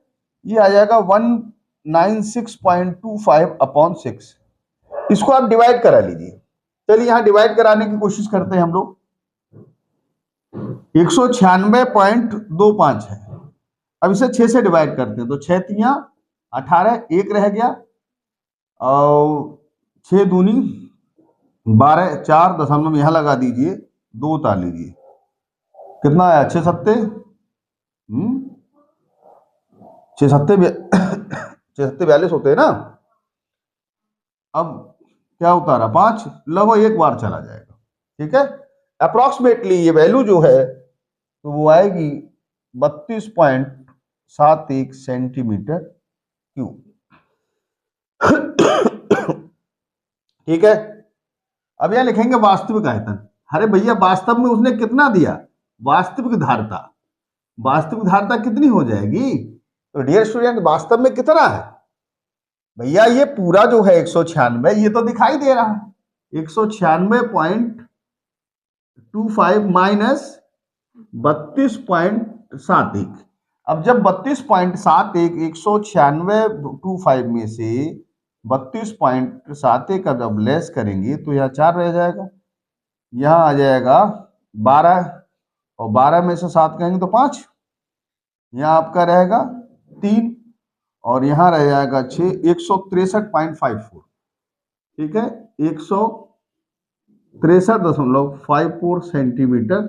ये आ जाएगा 196.25/6। इसको आप डिवाइड करा लीजिए। चलिए यहां डिवाइड कराने की कोशिश करते हैं हम लोग। 196.25 है, अब इसे 6 से डिवाइड करते हैं, तो 6 तियां 18, 1 रह गया और 6 दूनी 12, 4 दशमलव यहां लगा दीजिए, 2 उतार लीजिए, कितना आया 6 सत्ते 6 सत्ते 42 होते हैं ना। अब क्या उतारा 5, लगभग एक बार चला जाएगा, ठीक है। अप्रोक्सीमेटली ये वैल्यू जो है तो वो आएगी 32.71 सेंटीमीटर क्यूब, ठीक है। अब यहां लिखेंगे वास्तविक आयतन। अरे भैया वास्तव में उसने कितना दिया, वास्तविक धारता, वास्तविक धारता कितनी हो जाएगी, तो डियर स्टूडेंट वास्तव में कितना है भैया, ये पूरा जो है 196, ये तो दिखाई दे रहा है 196.25 माइनस 32.71। अब जब 32.71 196.25 में से 32.71 का जब लेस करेंगे तो यहाँ 4 रह जाएगा, यहाँ आ जाएगा 12 और 12 में से 7 कहेंगे तो 5, यहाँ आपका रहेगा 3 और यहाँ रह जाएगा 6, 163.54, ठीक है, 163.54 सेंटीमीटर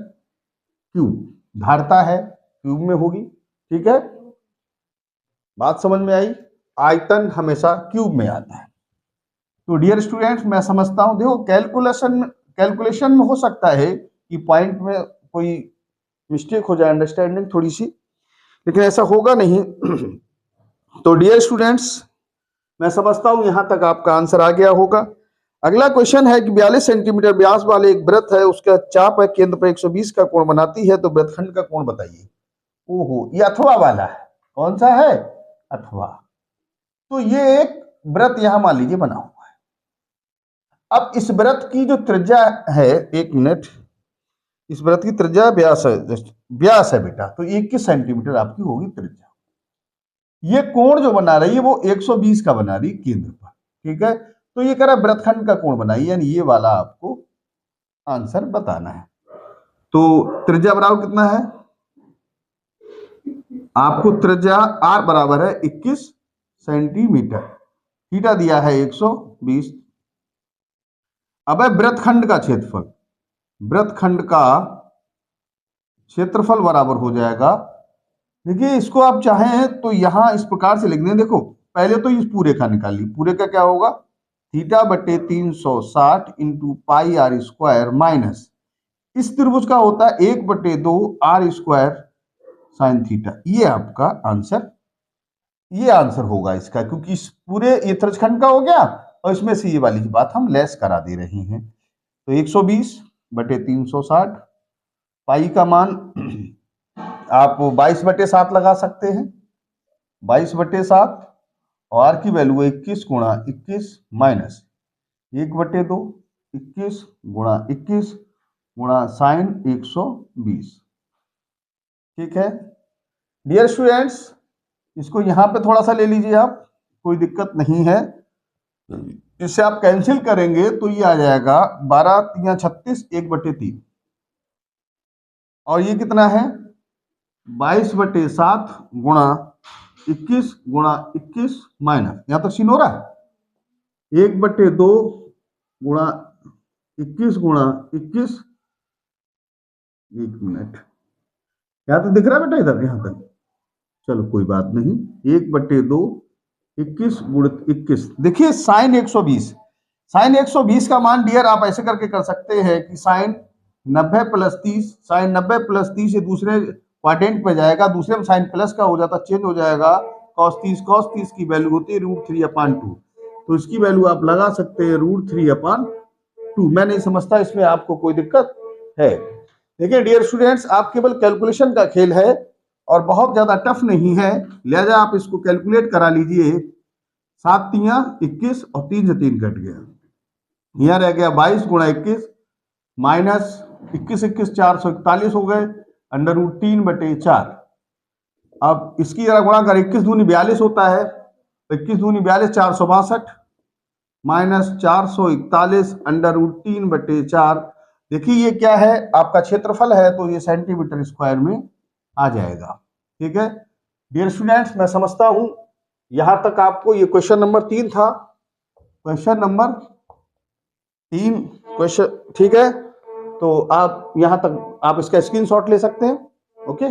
क्यूब धारता है, क्यूब में होगी, ठीक है। बात समझ में आई, आयतन हमेशा क्यूब में आता है। तो डियर स्टूडेंट्स मैं समझता हूं, देखो कैलकुलेशन में हो सकता है कि पॉइंट में कोई मिस्टेक हो जाए, अंडरस्टैंडिंग थोड़ी सी, लेकिन ऐसा होगा नहीं। तो डियर स्टूडेंट्स मैं समझता हूं यहां तक आपका आंसर आ गया होगा। अगला क्वेश्चन है कि 42 सेंटीमीटर व्यास वाले एक वृत्त है, उसका चाप है केंद्र पर 120 का कोण बनाती है, तो वृत्तखंड का कोण बताइए। ओहो, ये अथवा वाला है, कौन सा है अथवा। तो ये एक वृत्त यहां मान लीजिए बना हुआ है। अब इस वृत्त की जो त्रिज्या है, 1 मिनट, इस वृत्त की त्रिज्या व्यास है, व्यास है बेटा, तो 21 सेंटीमीटर आपकी होगी त्रिज्या। ये कोण जो बना रही है वो 120 का बना रही है केंद्र पर, ठीक है। तो ये कह रहा है वृत्तखंड का कोण बनाइए, यानी ये वाला आपको आंसर बताना है। तो त्रिज्या बराबर कितना है आपको, त्रिज्या r बराबर है 21 सेंटीमीटर, थीटा दिया है 120। अब है वृत्तखंड का क्षेत्रफल, वृत्तखंड का क्षेत्रफल बराबर हो जाएगा, देखिए इसको आप चाहें तो यहां इस प्रकार से लिख दें, देखो पहले तो इस पूरे का निकाल ली, पूरे का क्या होगा θ/360 into pi R square minus इस त्रिभुज का होता है 1/2 आर स्क्वायर साइन थीटा। ये आपका आंसर, ये आंसर होगा इसका, क्योंकि इस पूरे ये त्रिभुजखंड का हो गया और इसमें से ये वाली बात हम लेस करा दे रहे हैं। तो 120/360, पाई का मान आप 22/7 लगा सकते हैं, 22/7 और आर की वैल्यू 21 गुणा 21 माइनस 1/2 21 गुणा 21 गुणा साइन 120, ठीक है। डियर स्टूडेंट्स इसको यहां पे थोड़ा सा ले लीजिए आप, कोई दिक्कत नहीं है, इससे आप कैंसिल करेंगे तो ये आ जाएगा 12 3 36 1/3 और ये कितना है 22/7 गुणा 21 गुणा 21 माइनस, यहां तक सीन हो रहा है, 1/2 गुणा 21 गुणा 21, 1 मिनट, यहां तक दिख रहा है बेटा, इधर यहां तक, चलो कोई बात नहीं, 1/2 21 गुणित 21, देखिए साइन 120, साइन 120 का मान डियर आप ऐसे करके कर सकते हैं कि साइन 90 प्लस 30, साइन 90 प्लस 30 ये दूसरे क्वाड्रेंट पे जाएगा, दूसरे में साइन प्लस का हो जाता, चेंज हो जाएगा, cos 30 की वैल्यू होती है √3/2, तो इसकी वैल्यू आप लगा सकते हैं √3/2। मैं नहीं समझता इसमें आपको कोई दिक्कत है। देखिए डियर स्टूडेंट्स, आप केवल कैलकुलेशन का खेल है और बहुत ज्यादा टफ नहीं है, लिहाजा आप इसको कैलकुलेट करा लीजिए। 7 तियां 21 और 3 से 3 कट गया, यहां रह गया 22 गुणा 21 माइनस 21 441 हो गए, √3/4। अब इसकी जरा गुणा कर, 21 दूनी 42 होता है, तो 21 दूनी 42 462 माइनस 441 √3/4। देखिए ये क्या है, आपका क्षेत्रफल है, तो ये सेंटीमीटर स्क्वायर में आ जाएगा। ठीक है डियर स्टूडेंट्स, मैं समझता हूं यहां तक आपको, ये क्वेश्चन नंबर 3 था, क्वेश्चन नंबर 3 क्वेश्चन, ठीक है, तो आप यहां तक आप इसका स्क्रीनशॉट ले सकते हैं। ओके,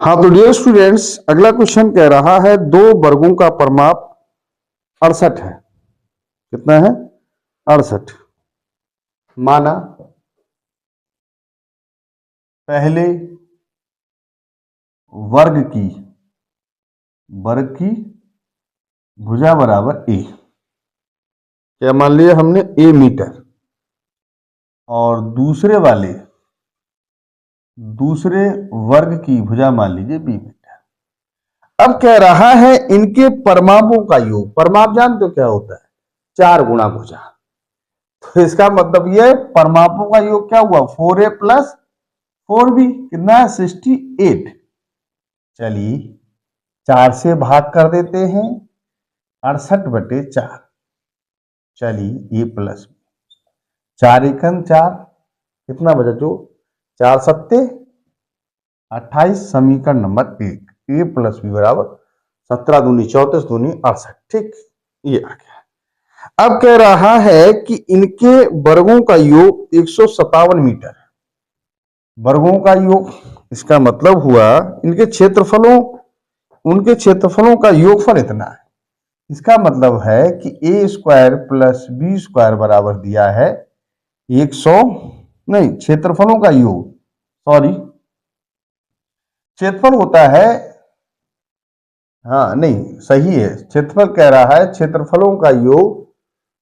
हाँ तो डियर स्टूडेंट्स, अगला क्वेश्चन कह रहा है 2 वर्गों का परिमाप 68 है, कितना है 68, माना पहले वर्ग की भुजा बराबर ए, क्या मान लिया हमने ए मीटर, और दूसरे वर्ग की भुजा मान लीजिए बी मीटर। अब कह रहा है इनके परिमापों का योग, परिमाप जानते हो क्या होता है, 4 गुणा भुजा, तो इसका मतलब ये परिमापों का योग क्या हुआ 4a प्लस 4b, कितना है 68। चलिए 4 से भाग कर देते हैं, 68/4, चलिए ए प्लस 4 एकम 4, कितना बचा जो 4 सत्ते 28, समीकरण नंबर 1, ए प्लस बी बराबर 17 दूनी 34 दूनी 68। ठीक, ये आ गया। अब कह रहा है कि इनके वर्गों का योग 157 मीटर है, वर्गों का योग, इसका मतलब हुआ उनके क्षेत्रफलों का योगफल इतना है, इसका मतलब है कि ए स्क्वायर प्लस बी स्क्वायर बराबर दिया है 100, नहीं क्षेत्रफलों का योग, सॉरी क्षेत्रफल होता है, हाँ नहीं सही है, क्षेत्रफल कह रहा है क्षेत्रफलों का योग,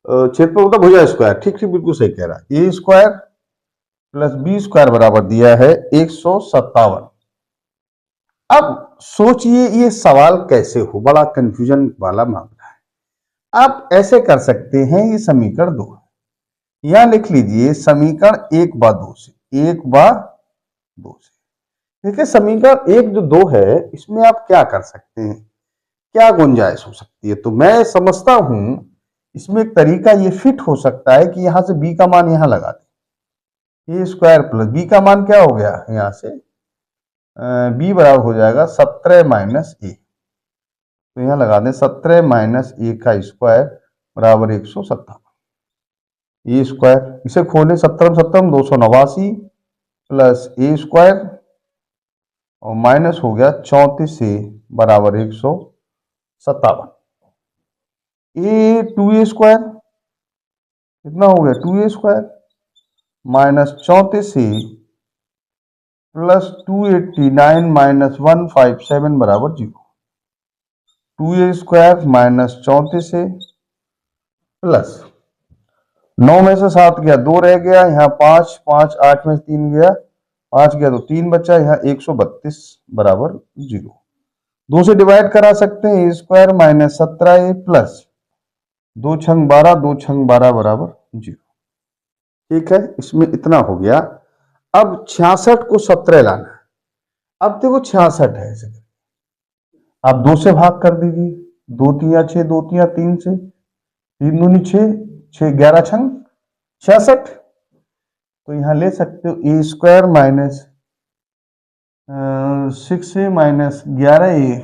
क्षेत्रफल होता है भुजा स्क्वायर, ठीक ठीक बिल्कुल सही कह रहा है, ए स्क्वायर प्लस बी स्क्वायर बराबर दिया है 157। अब सोचिए ये सवाल कैसे हो, बड़ा कंफ्यूजन वाला मामला है। आप ऐसे कर सकते हैं, ये समीकरण 2 है, यहां लिख लीजिए समीकरण 1/2 से, 1/2 से। देखिए समीकरण 1 जो 2 है, इसमें आप क्या कर सकते हैं, क्या गुंजाइश हो सकती है, तो मैं समझता हूं इसमें एक तरीका ये फिट हो सकता है कि यहां से बी का मान यहां लगा दें, ए स्क्वायर प्लस बी का मान क्या हो गया, यहां से बी बराबर हो जाएगा 17 माइनस ए, तो यहां लगा दें 17 माइनस ए का स्क्वायर बराबर 157, ए स्क्वायर, इसे खोलें 17 17 289 प्लस ए स्क्वायर और माइनस हो गया 34 से बराबर 157, ए 2a स्क्वायर कितना हो गया 2a स्क्वायर माइनस 34 से प्लस 289 माइनस 157 बराबर 0, 2a स्क्वायर माइनस 34 से प्लस 9 में से 7 गया 2 रह गया, यहाँ 5 5 8 में से 3 गया 5 गया तो 3 बचा, यहाँ 132 बराबर 0, 2 से डिवाइड करा सकते हैं, ए स्क्वायर माइनस 17a प्लस 2 छंग 12 2 छंग 12 बराबर 0। ठीक है, इसमें इतना हो गया। अब 66 को 17 लाना है, अब देखो 66 है, इसे आप 2 से भाग कर दीजिए, 2 तिया 6 2 तिया 3 से, 3 दूनी 6 6 11 छंग 66, तो यहां ले सकते हो A square minus 6a minus 11a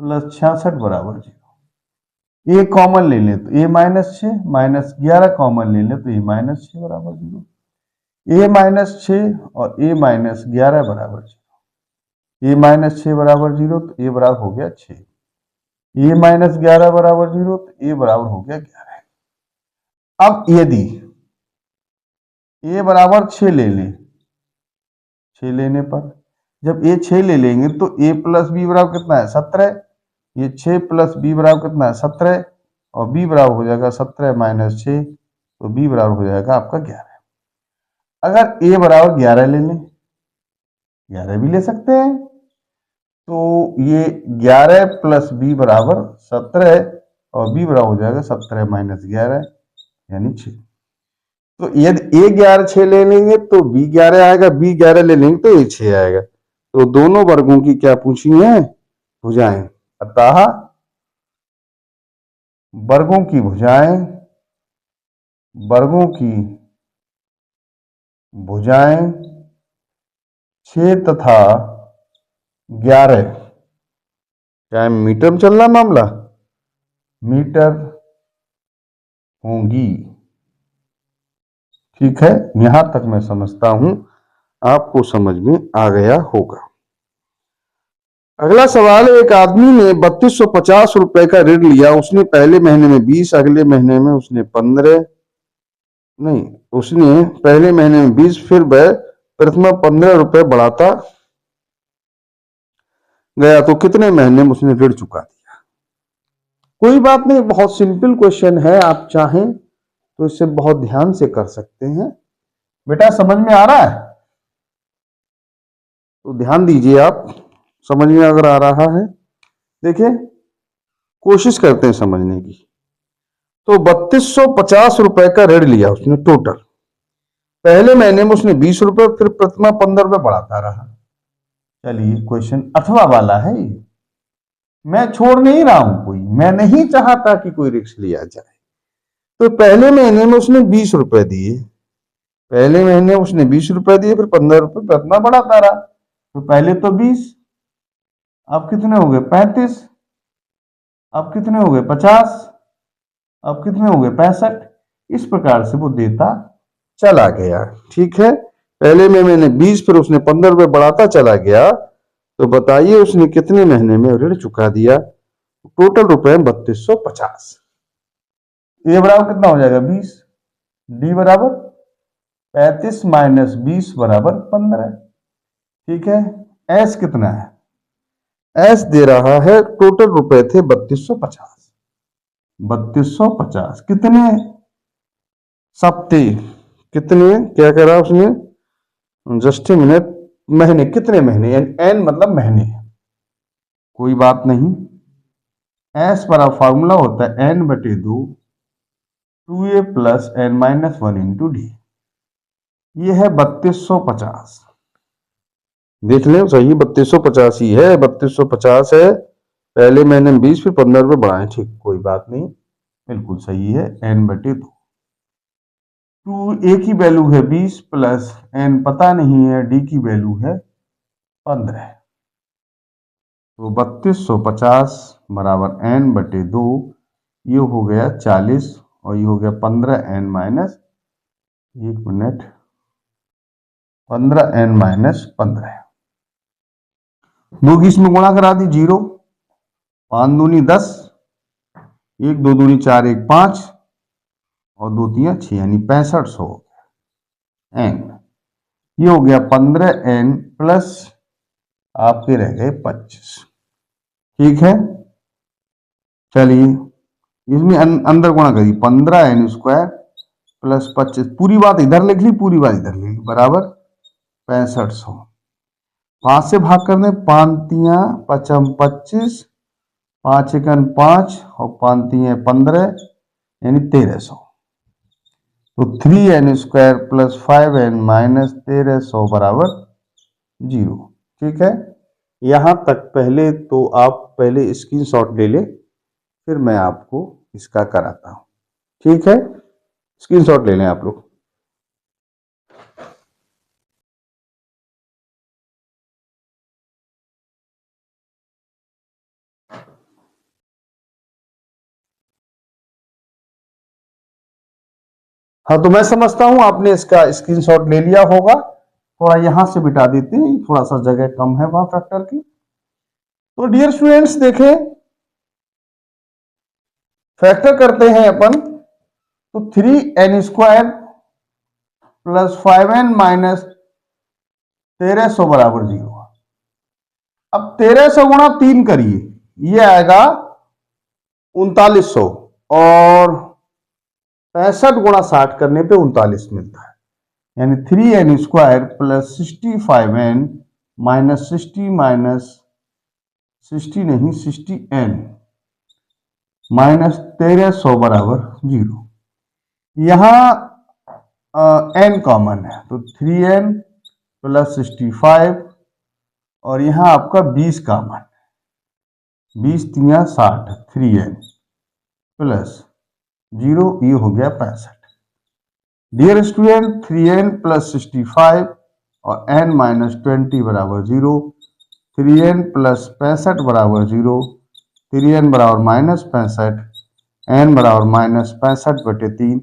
plus 66 बराबर 0। ए कॉमन ले लें तो a माइनस 6 माइनस 11 कॉमन ले लें तो a माइनस 6 बराबर 0। a माइनस 6 और a माइनस 11 बराबर 0। a माइनस 6 बराबर 0 तो a बराबर हो गया 6। a माइनस 11 बराबर 0 तो a बराबर हो गया 11। अब यदि a बराबर 6 ले लें, 6 लेने पर जब a 6 ले लेंगे तो a प्लस बी बराबर कितना है 17। ये 6 प्लस बी बराबर कितना है 17 और b बराबर हो जाएगा 17 माइनस 6 तो b बराबर हो जाएगा आपका 11। अगर a बराबर 11 ले लें, 11 भी ले सकते हैं, तो ये 11 प्लस बी बराबर 17 और b बराबर हो जाएगा 17 माइनस 11 यानी 6। तो यदि a 11 6 ले लेंगे तो b 11 आएगा, b 11 ले लेंगे तो a 6 आएगा। तो दोनों वर्गों की क्या पूछी है भुजाएं। अतः वर्गों की भुजाएं, वर्गों की भुजाएं 6 तथा 11, क्या मीटर में चल रहा मामला, मीटर होंगी। ठीक है, यहां तक मैं समझता हूं आपको समझ में आ गया होगा। अगला सवाल, एक आदमी ने 3250 रुपए का ऋण लिया। उसने पहले महीने में 20, अगले महीने में उसने 15, नहीं, उसने पहले महीने में 20, फिर वह प्रथमा 15 रुपए बढ़ाता गया तो कितने महीने में उसने ऋण चुका दिया। कोई बात नहीं, बहुत सिंपल क्वेश्चन है, आप चाहें तो इसे बहुत ध्यान से कर सकते हैं। बेटा समझ में आ रहा है तो ध्यान दीजिए, आप समझ में अगर आ रहा है, देखिए कोशिश करते हैं समझने की। तो 3250 रुपए का ऋण लिया उसने टोटल। पहले महीने में उसने 20 रुपए, फिर प्रथमा 15 रुपए बढ़ाता रहा। चलिए क्वेश्चन अथवा वाला है ये, मैं छोड़ नहीं रहा हूं कोई, मैं नहीं चाहता कि कोई रिस्क लिया जाए। तो पहले महीने में उसने 20 रुपए दिए, पहले महीने उसने 20 रुपए दिए, फिर 15 रुपए प्रथमा बढ़ाता रहा। तो पहले तो 20, अब कितने हो गए 35, अब कितने हो गए 50, अब कितने हो गए 65। इस प्रकार से वो देता चला गया। ठीक है, पहले में मैंने 20, फिर उसने 15 रुपए बढ़ाता चला गया। तो बताइए उसने कितने महीने में ऋण चुका दिया। टोटल रुपए 3250। ए बराबर कितना हो जाएगा 20, डी बराबर 35 माइनस 20 बराबर 15। ठीक है, एस कितना है, एस दे रहा है टोटल रुपए थे 3250। 3250 कितने सप्ते, कितने क्या कह रहा उसने, जस्ट ए मिनट, महीने, कितने महीने, एन मतलब महीने। कोई बात नहीं, एस बड़ा फॉर्मूला होता है एन बटे 2 2a plus N minus 1 into D. ये है 3250, देख लें सही 3250 ही है, 3250 है। पहले महीने में 20, फिर 15 रुपए बढ़ाए, ठीक, कोई बात नहीं, बिल्कुल सही है, एन बटे 2। टू ए की वैल्यू है 20 प्लस एन पता नहीं है, डी की वैल्यू है 15। तो 3250 बराबर एन बटे 2, ये हो गया 40 और ये हो गया 15 एन माइनस, एक मिनट, 15 एन माइनस 15। दो की इसमें गुणा करा दी, 0, 5 दूनी 10, 1 2 दूनी 4 1 5 और 2 3 6 यानी 6500 एन। ये हो गया 15 एन प्लस आपके रह गए 25। ठीक है, चलिए इसमें अंदर गुणा करिए, 15 एन स्क्वायर प्लस 25, पूरी बात इधर लिख ली, पूरी बात इधर लिख ली, बराबर 6500। 5 से भाग कर दें, 5 तियां 55 25, 5 एकन 5 और 5 तियां 15 यानी 1300। तो 3 N square plus 5 N minus 1300 बराबर 0। ठीक है, यहां तक पहले तो आप पहले स्क्रीनशॉट ले लें, फिर मैं आपको इसका कराता हूं। ठीक है, स्क्रीनशॉट ले लें आप लोग। हाँ, तो मैं समझता हूं आपने इसका स्क्रीनशॉट ले लिया होगा। थोड़ा यहां से बिठा देते हैं, थोड़ा सा जगह कम है वहां फैक्टर की। तो डियर स्टूडेंट्स देखें, फैक्टर करते हैं अपन, तो 3n² प्लस 5n माइनस 1300 बराबर 0। अब 1300 गुणा 3 करिए, ये आएगा 3900, और 65 गुणा 60 करने पे 39 मिलता है। यानी 3n² plus 65n minus 60 minus 60 नहीं 60n माइनस 1300 बराबर 0। यहां n कॉमन है, तो 3n प्लस 65, और यहां आपका 20 कॉमन, 20 3 60, 3n प्लस 0, ये हो गया 65। डियर स्टूडेंट, 3n प्लस 65 और n माइनस 20 बराबर 0, 3n प्लस 65 बराबर 0, 3n बराबर माइनस 65, n बराबर माइनस 65/3,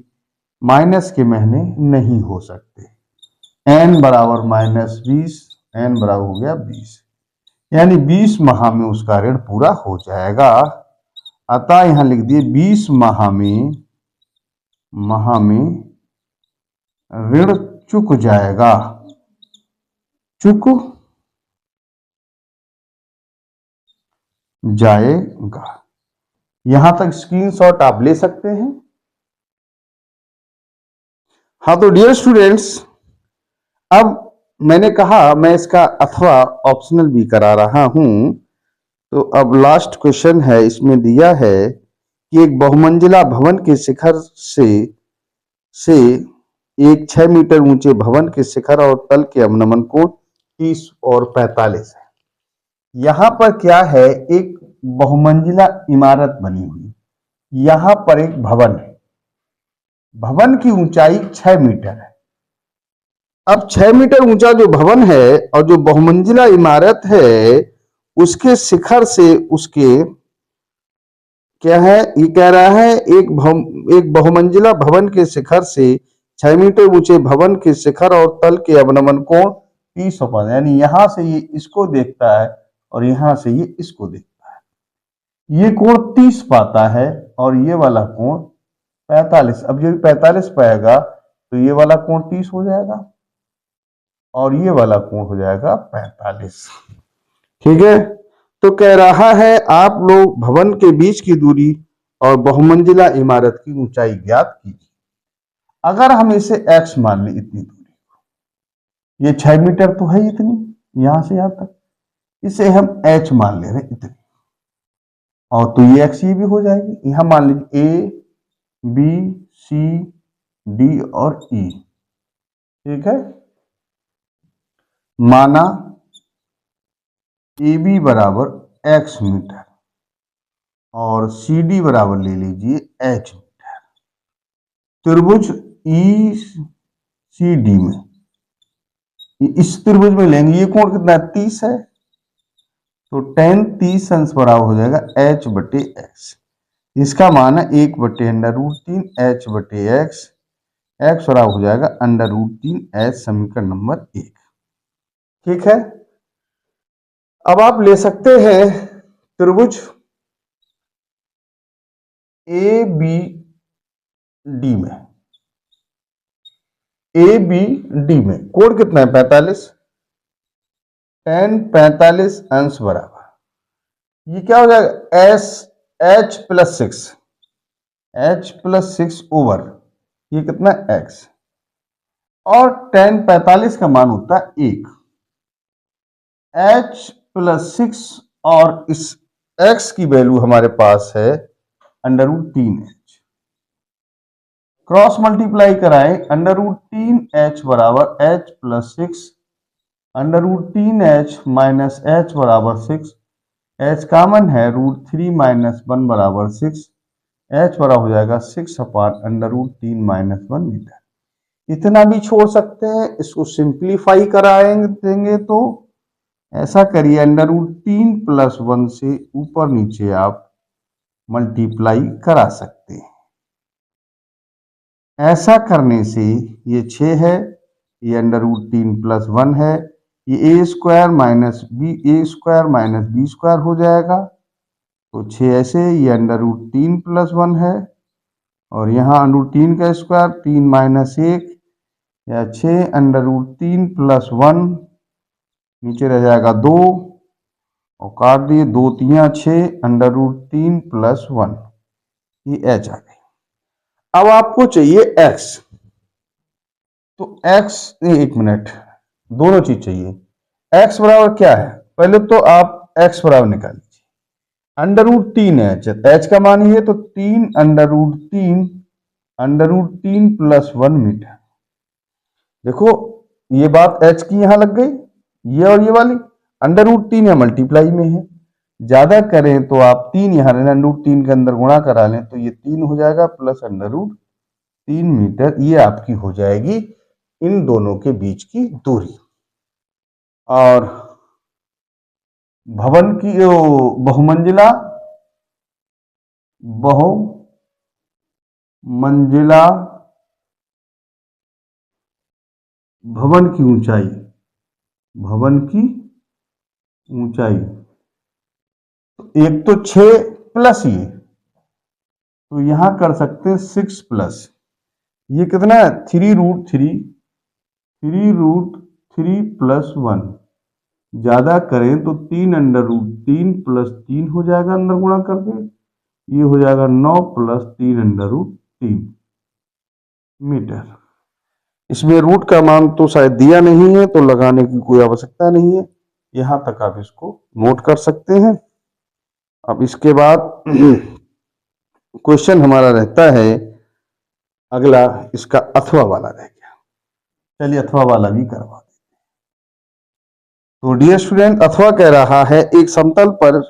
माइनस के महीने नहीं हो सकते। n बराबर माइनस 20, n बराबर हो गया 20, यानी 20 माह में उसका ऋण पूरा हो जाएगा। अतः यहां लिख दिए 20 माह में ऋण चुक जाएगा, चुक जाएगा। यहां तक स्क्रीनशॉट आप ले सकते हैं। हाँ, तो डियर स्टूडेंट्स, अब मैंने कहा मैं इसका अथवा ऑप्शनल भी करा रहा हूं। तो अब लास्ट क्वेश्चन है, इसमें दिया है कि एक बहुमंजिला भवन के शिखर से एक 6 मीटर ऊंचे भवन के शिखर और तल के अवनमन कोण 30 और 45 है। यहां पर क्या है, एक बहुमंजिला इमारत बनी हुई, यहां पर एक भवन है, भवन की ऊंचाई 6 मीटर है। अब 6 मीटर ऊंचा जो भवन है और जो बहुमंजिला इमारत है, उसके शिखर से उसके क्या है, ये कह रहा है एक बहुमंजिला भवन के शिखर से 6 मीटर ऊंचे भवन के शिखर और तल के अवनमन कोण 30 होता है। यानी यहां से ये इसको देखता है और यहां से ये इसको देखता है, ये कोण 30 पाता है और ये वाला कोण 45। अब ये 45 पाएगा तो ये वाला कोण 30 हो जाएगा और ये वाला कोण हो जाएगा 45। ठीक है, तो कह रहा है आप लोग भवन के बीच की दूरी और बहुमंजिला इमारत की ऊंचाई ज्ञात कीजिए। अगर हम इसे x मान लें, इतनी दूरी, ये 6 मीटर तो है इतनी, यहां से यहां तक, इसे हम h मान ले रहे हैं इतनी, और तो ये x ये भी हो जाएगी। यहां मान लीजिए a b c d और e, ठीक है। माना ए बी बराबर x मीटर और सी डी बराबर ले लीजिए h मीटर। त्रिभुज ई सी डी में, इस त्रिभुज में लेंगे, ये कोण कितना 30 है, तो tan 30 अंश बराबर हो जाएगा h/x। इसका मान है 1/√3 h/x, x बराबर हो जाएगा √3 h, समीकरण नंबर 1। ठीक है, अब आप ले सकते हैं त्रिभुज ए बी डी में, ए बी डी में कोण कितना है 45, tan 45 अंश बराबर, ये क्या हो जाएगा S h plus 6, h plus 6 over ये कितना x, और tan 45 का मान होता है 1, h प्लस 6 और इस x की वैल्यू हमारे पास है √3h, क्रॉस मल्टीप्लाई कराएं, √3h बराबर h plus 6, √3h minus h बराबर 6, h कॉमन है, √3 माइनस 1 बराबर 6, h बराबर हो जाएगा 6/√3 माइनस 1 मीटर। इतना भी छोड़ सकते हैं, इसको सिंप्लीफाई कराएंगे तो ऐसा करिए, √3 प्लस 1 से ऊपर नीचे आप मल्टीप्लाई करा सकते हैं। ऐसा करने से ये 6 है, ये अंडर रूट 3+1 है, ये ए स्क्वायर माइनस बी स्क्वायर हो जाएगा। तो 6 ऐसे, ये अंडर रूट 3+1 है, और यहाँ अंडर रूट 3 का स्क्वायर 3 माइनस 1 या 6 अंडर रूट 3+1, नीचे रह जाएगा 2 और काट दिए, 2 3 6 अंडर रूट 3+1, ये एच आ गई। अब आपको चाहिए एक्स, तो एक्स, एक मिनट, दोनों चीज चाहिए। एक्स बराबर क्या है, पहले तो आप एक्स बराबर निकाल लीजिए। अंडर रूट 3 एच का मान ये, तो 3 अंडर रूट 3 मीटर। देखो ये बात एच की यहां लग गई, ये और ये वाली अंडर रूट 3 या मल्टीप्लाई में है। ज्यादा करें तो आप 3 यहाँ अंडर रूट 3 के अंदर गुणा करा लें, तो ये 3 हो जाएगा प्लस अंडर रूट 3 मीटर, ये आपकी हो जाएगी इन दोनों के बीच की दूरी। और भवन की बहुमंजिला बहुमंजिला भवन की ऊंचाई, भवन की ऊंचाई, तो एक तो 6 प्लस ये, तो यहां कर सकते हैं 6 प्लस, ये कितना है 3√3+1, ज्यादा करें तो 3 अंडर रूट 3+3 हो जाएगा अंदर गुणा करके, ये हो जाएगा 9 प्लस 3√3 मीटर। इसमें रूट का मान तो शायद दिया नहीं है, तो लगाने की कोई आवश्यकता नहीं है, यहां तक आप इसको नोट कर सकते हैं। अब इसके बाद क्वेश्चन हमारा रहता है अगला, इसका अथवा वाला रह गया, चलिए अथवा वाला भी करवा दें। तो डियर स्टूडेंट, अथवा कह रहा है एक समतल पर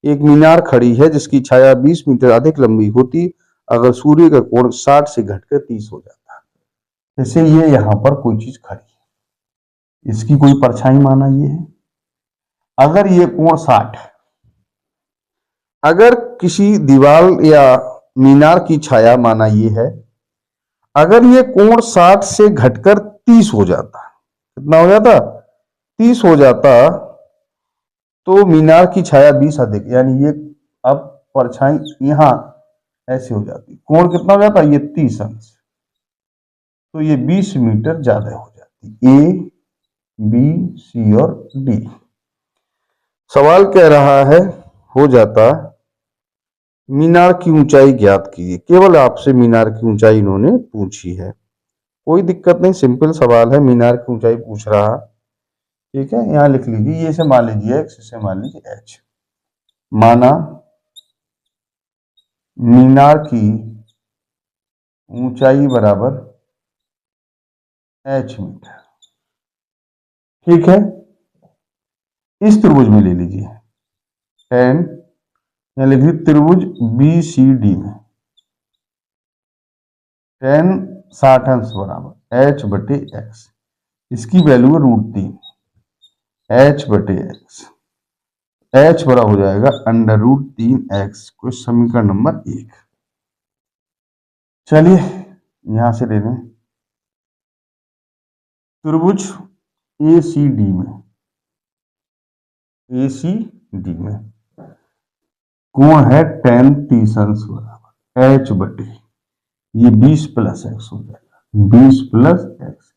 एक मीनार खड़ी है जिसकी छाया 20 मीटर अधिक लंबी होती अगर सूर्य का कोण 60 से घटकर 30 हो जाता। जैसे ये यहाँ पर कोई चीज खड़ी है, इसकी कोई परछाई माना ये है, अगर ये कोण 60 है, अगर किसी दीवार या मीनार की छाया माना ये है, अगर ये कोण 60 से घटकर 30 हो जाता, कितना हो जाता 30 हो जाता, तो मीनार की छाया 20 अधिक, यानी ये अब परछाई यहां ऐसे हो जाती, कोण कितना हो जाता ये 30 अंश, तो ये 20 मीटर ज्यादा हो जाती। ए बी सी और डी। सवाल कह रहा है हो जाता मीनार की ऊंचाई ज्ञात कीजिए, केवल आपसे मीनार की ऊंचाई इन्होंने पूछी है, कोई दिक्कत नहीं, सिंपल सवाल है, मीनार की ऊंचाई पूछ रहा, ठीक है। यहां लिख लीजिए, ये से मान लीजिए एक्स, इसे मान लीजिए एच, माना मीनार की ऊंचाई बराबर एच मीटर, ठीक है। इस त्रिभुज में ले लीजिए 10, यहां लिख लीजिए त्रिभुज बी सी डी में 10 60 अंश बराबर एच बटे एक्स, इसकी वैल्यू है √3, एच बटे एक्स, एच बड़ा हो जाएगा अंडर √3x, को समीकरण नंबर 1। चलिए यहां से ले लें त्रिभुज ए सी डी में कोण है tan 30 अंश बराबर एच बटे, ये 20 प्लस एक्स हो जाएगा, 20 प्लस एक्स,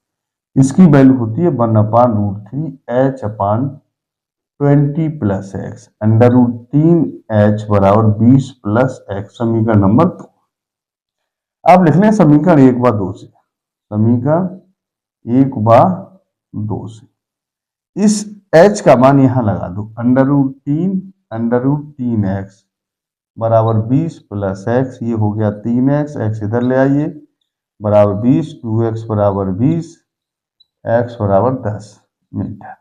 इसकी वैल्यू होती है 1/√3h/20 plus x, under √3h बराबर 20 प्लस एक्स, समीकरण नंबर 2। अब लिख लें समीकरण 1/2 से, समीकरण 1/2 से इस h का मान यहां लगा दो, अंडर √3x बराबर 20 प्लस एक्स, ये हो गया 3x, एक्स इधर ले आइए बराबर 20, 2x बराबर 20, x बराबर 10 मीटर।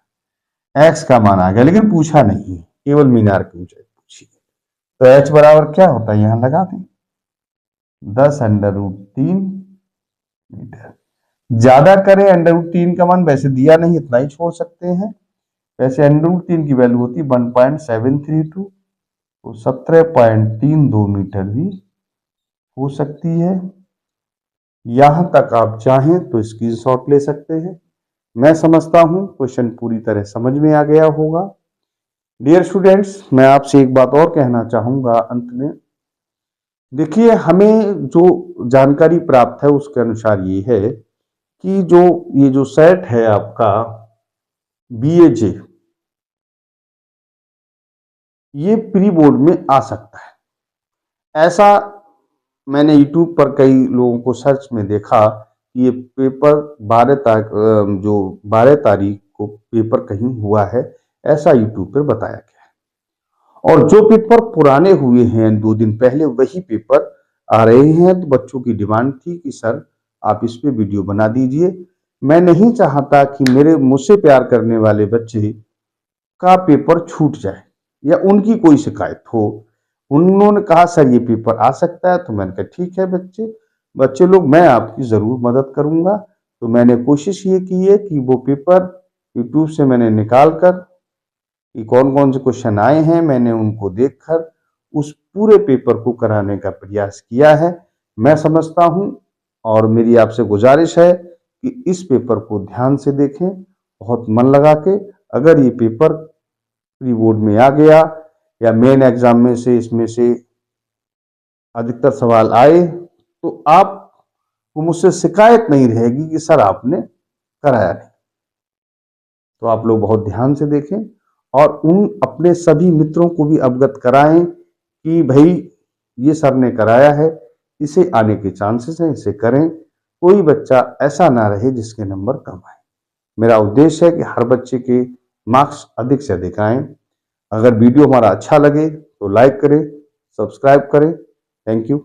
x का मान आ गया, लेकिन पूछा नहीं, केवल मीनार की ऊंचाई पूछी, तो h बराबर क्या होता है यहां लगा दें 10 अंडर √3 मीटर। ज्यादा करें अंडर √3 का मान वैसे दिया नहीं, इतना ही छोड़ सकते हैं, वैसे अंडर √3 की वैल्यू होती है 1.732, तो 17.32 मीटर भी हो सकती है। यहाँ तक आप चाहें तो स्क्रीनशॉट ले सकते हैं। मैं समझता हूँ क्वेश्चन पूरी तरह समझ में आ गया होगा। डियर स्टूडेंट्स, मैं आपसे एक बात और कहना चाहूँगा अंत में। देखिए, हमें जो जानकारी प्राप्त है उसके अनुसार ये है कि ये जो सेट है आपका बीएजे, ये प्री बोर्ड में आ सकता है। ऐसा मैंने यूट्यूब पर कई लोगों को सर्च में देखा कि ये पेपर 12 तारीख को पेपर कहीं हुआ है, ऐसा यूट्यूब पर बताया गया है। और जो पेपर पुराने हुए हैं 2 दिन पहले, वही पेपर आ रहे हैं। तो बच्चों की डिमांड थी कि सर आप इस पे वीडियो बना दीजिए। मैं नहीं चाहता कि मेरे मुझसे प्यार करने वाले बच्चे का पेपर छूट जाए या उनकी कोई शिकायत हो। उन्होंने कहा सर ये पेपर आ सकता है, तो मैंने कहा ठीक है बच्चे लोग, मैं आपकी ज़रूर मदद करूंगा। तो मैंने कोशिश ये की है कि वो पेपर यूट्यूब से मैंने निकाल कर कि कौन कौन से क्वेश्चन आए हैं, मैंने उनको देखकर उस पूरे पेपर को कराने का प्रयास किया है। मैं समझता हूं और मेरी आपसे गुजारिश है कि इस पेपर को ध्यान से देखें, बहुत मन लगा के। अगर ये पेपर प्री बोर्ड में आ गया या मेन एग्जाम में से इसमें से अधिकतर सवाल आए, तो आपको मुझसे शिकायत नहीं रहेगी कि सर आपने कराया नहीं। तो आप लोग बहुत ध्यान से देखें और उन अपने सभी मित्रों को भी अवगत कराएं कि भाई ये सर ने कराया है, इसे आने के चांसेस हैं, इसे करें। कोई बच्चा ऐसा ना रहे जिसके नंबर कम आए। मेरा उद्देश्य है कि हर बच्चे के मार्क्स अधिक से अधिक आए। अगर वीडियो हमारा अच्छा लगे तो लाइक करें, सब्सक्राइब करें। Thank you.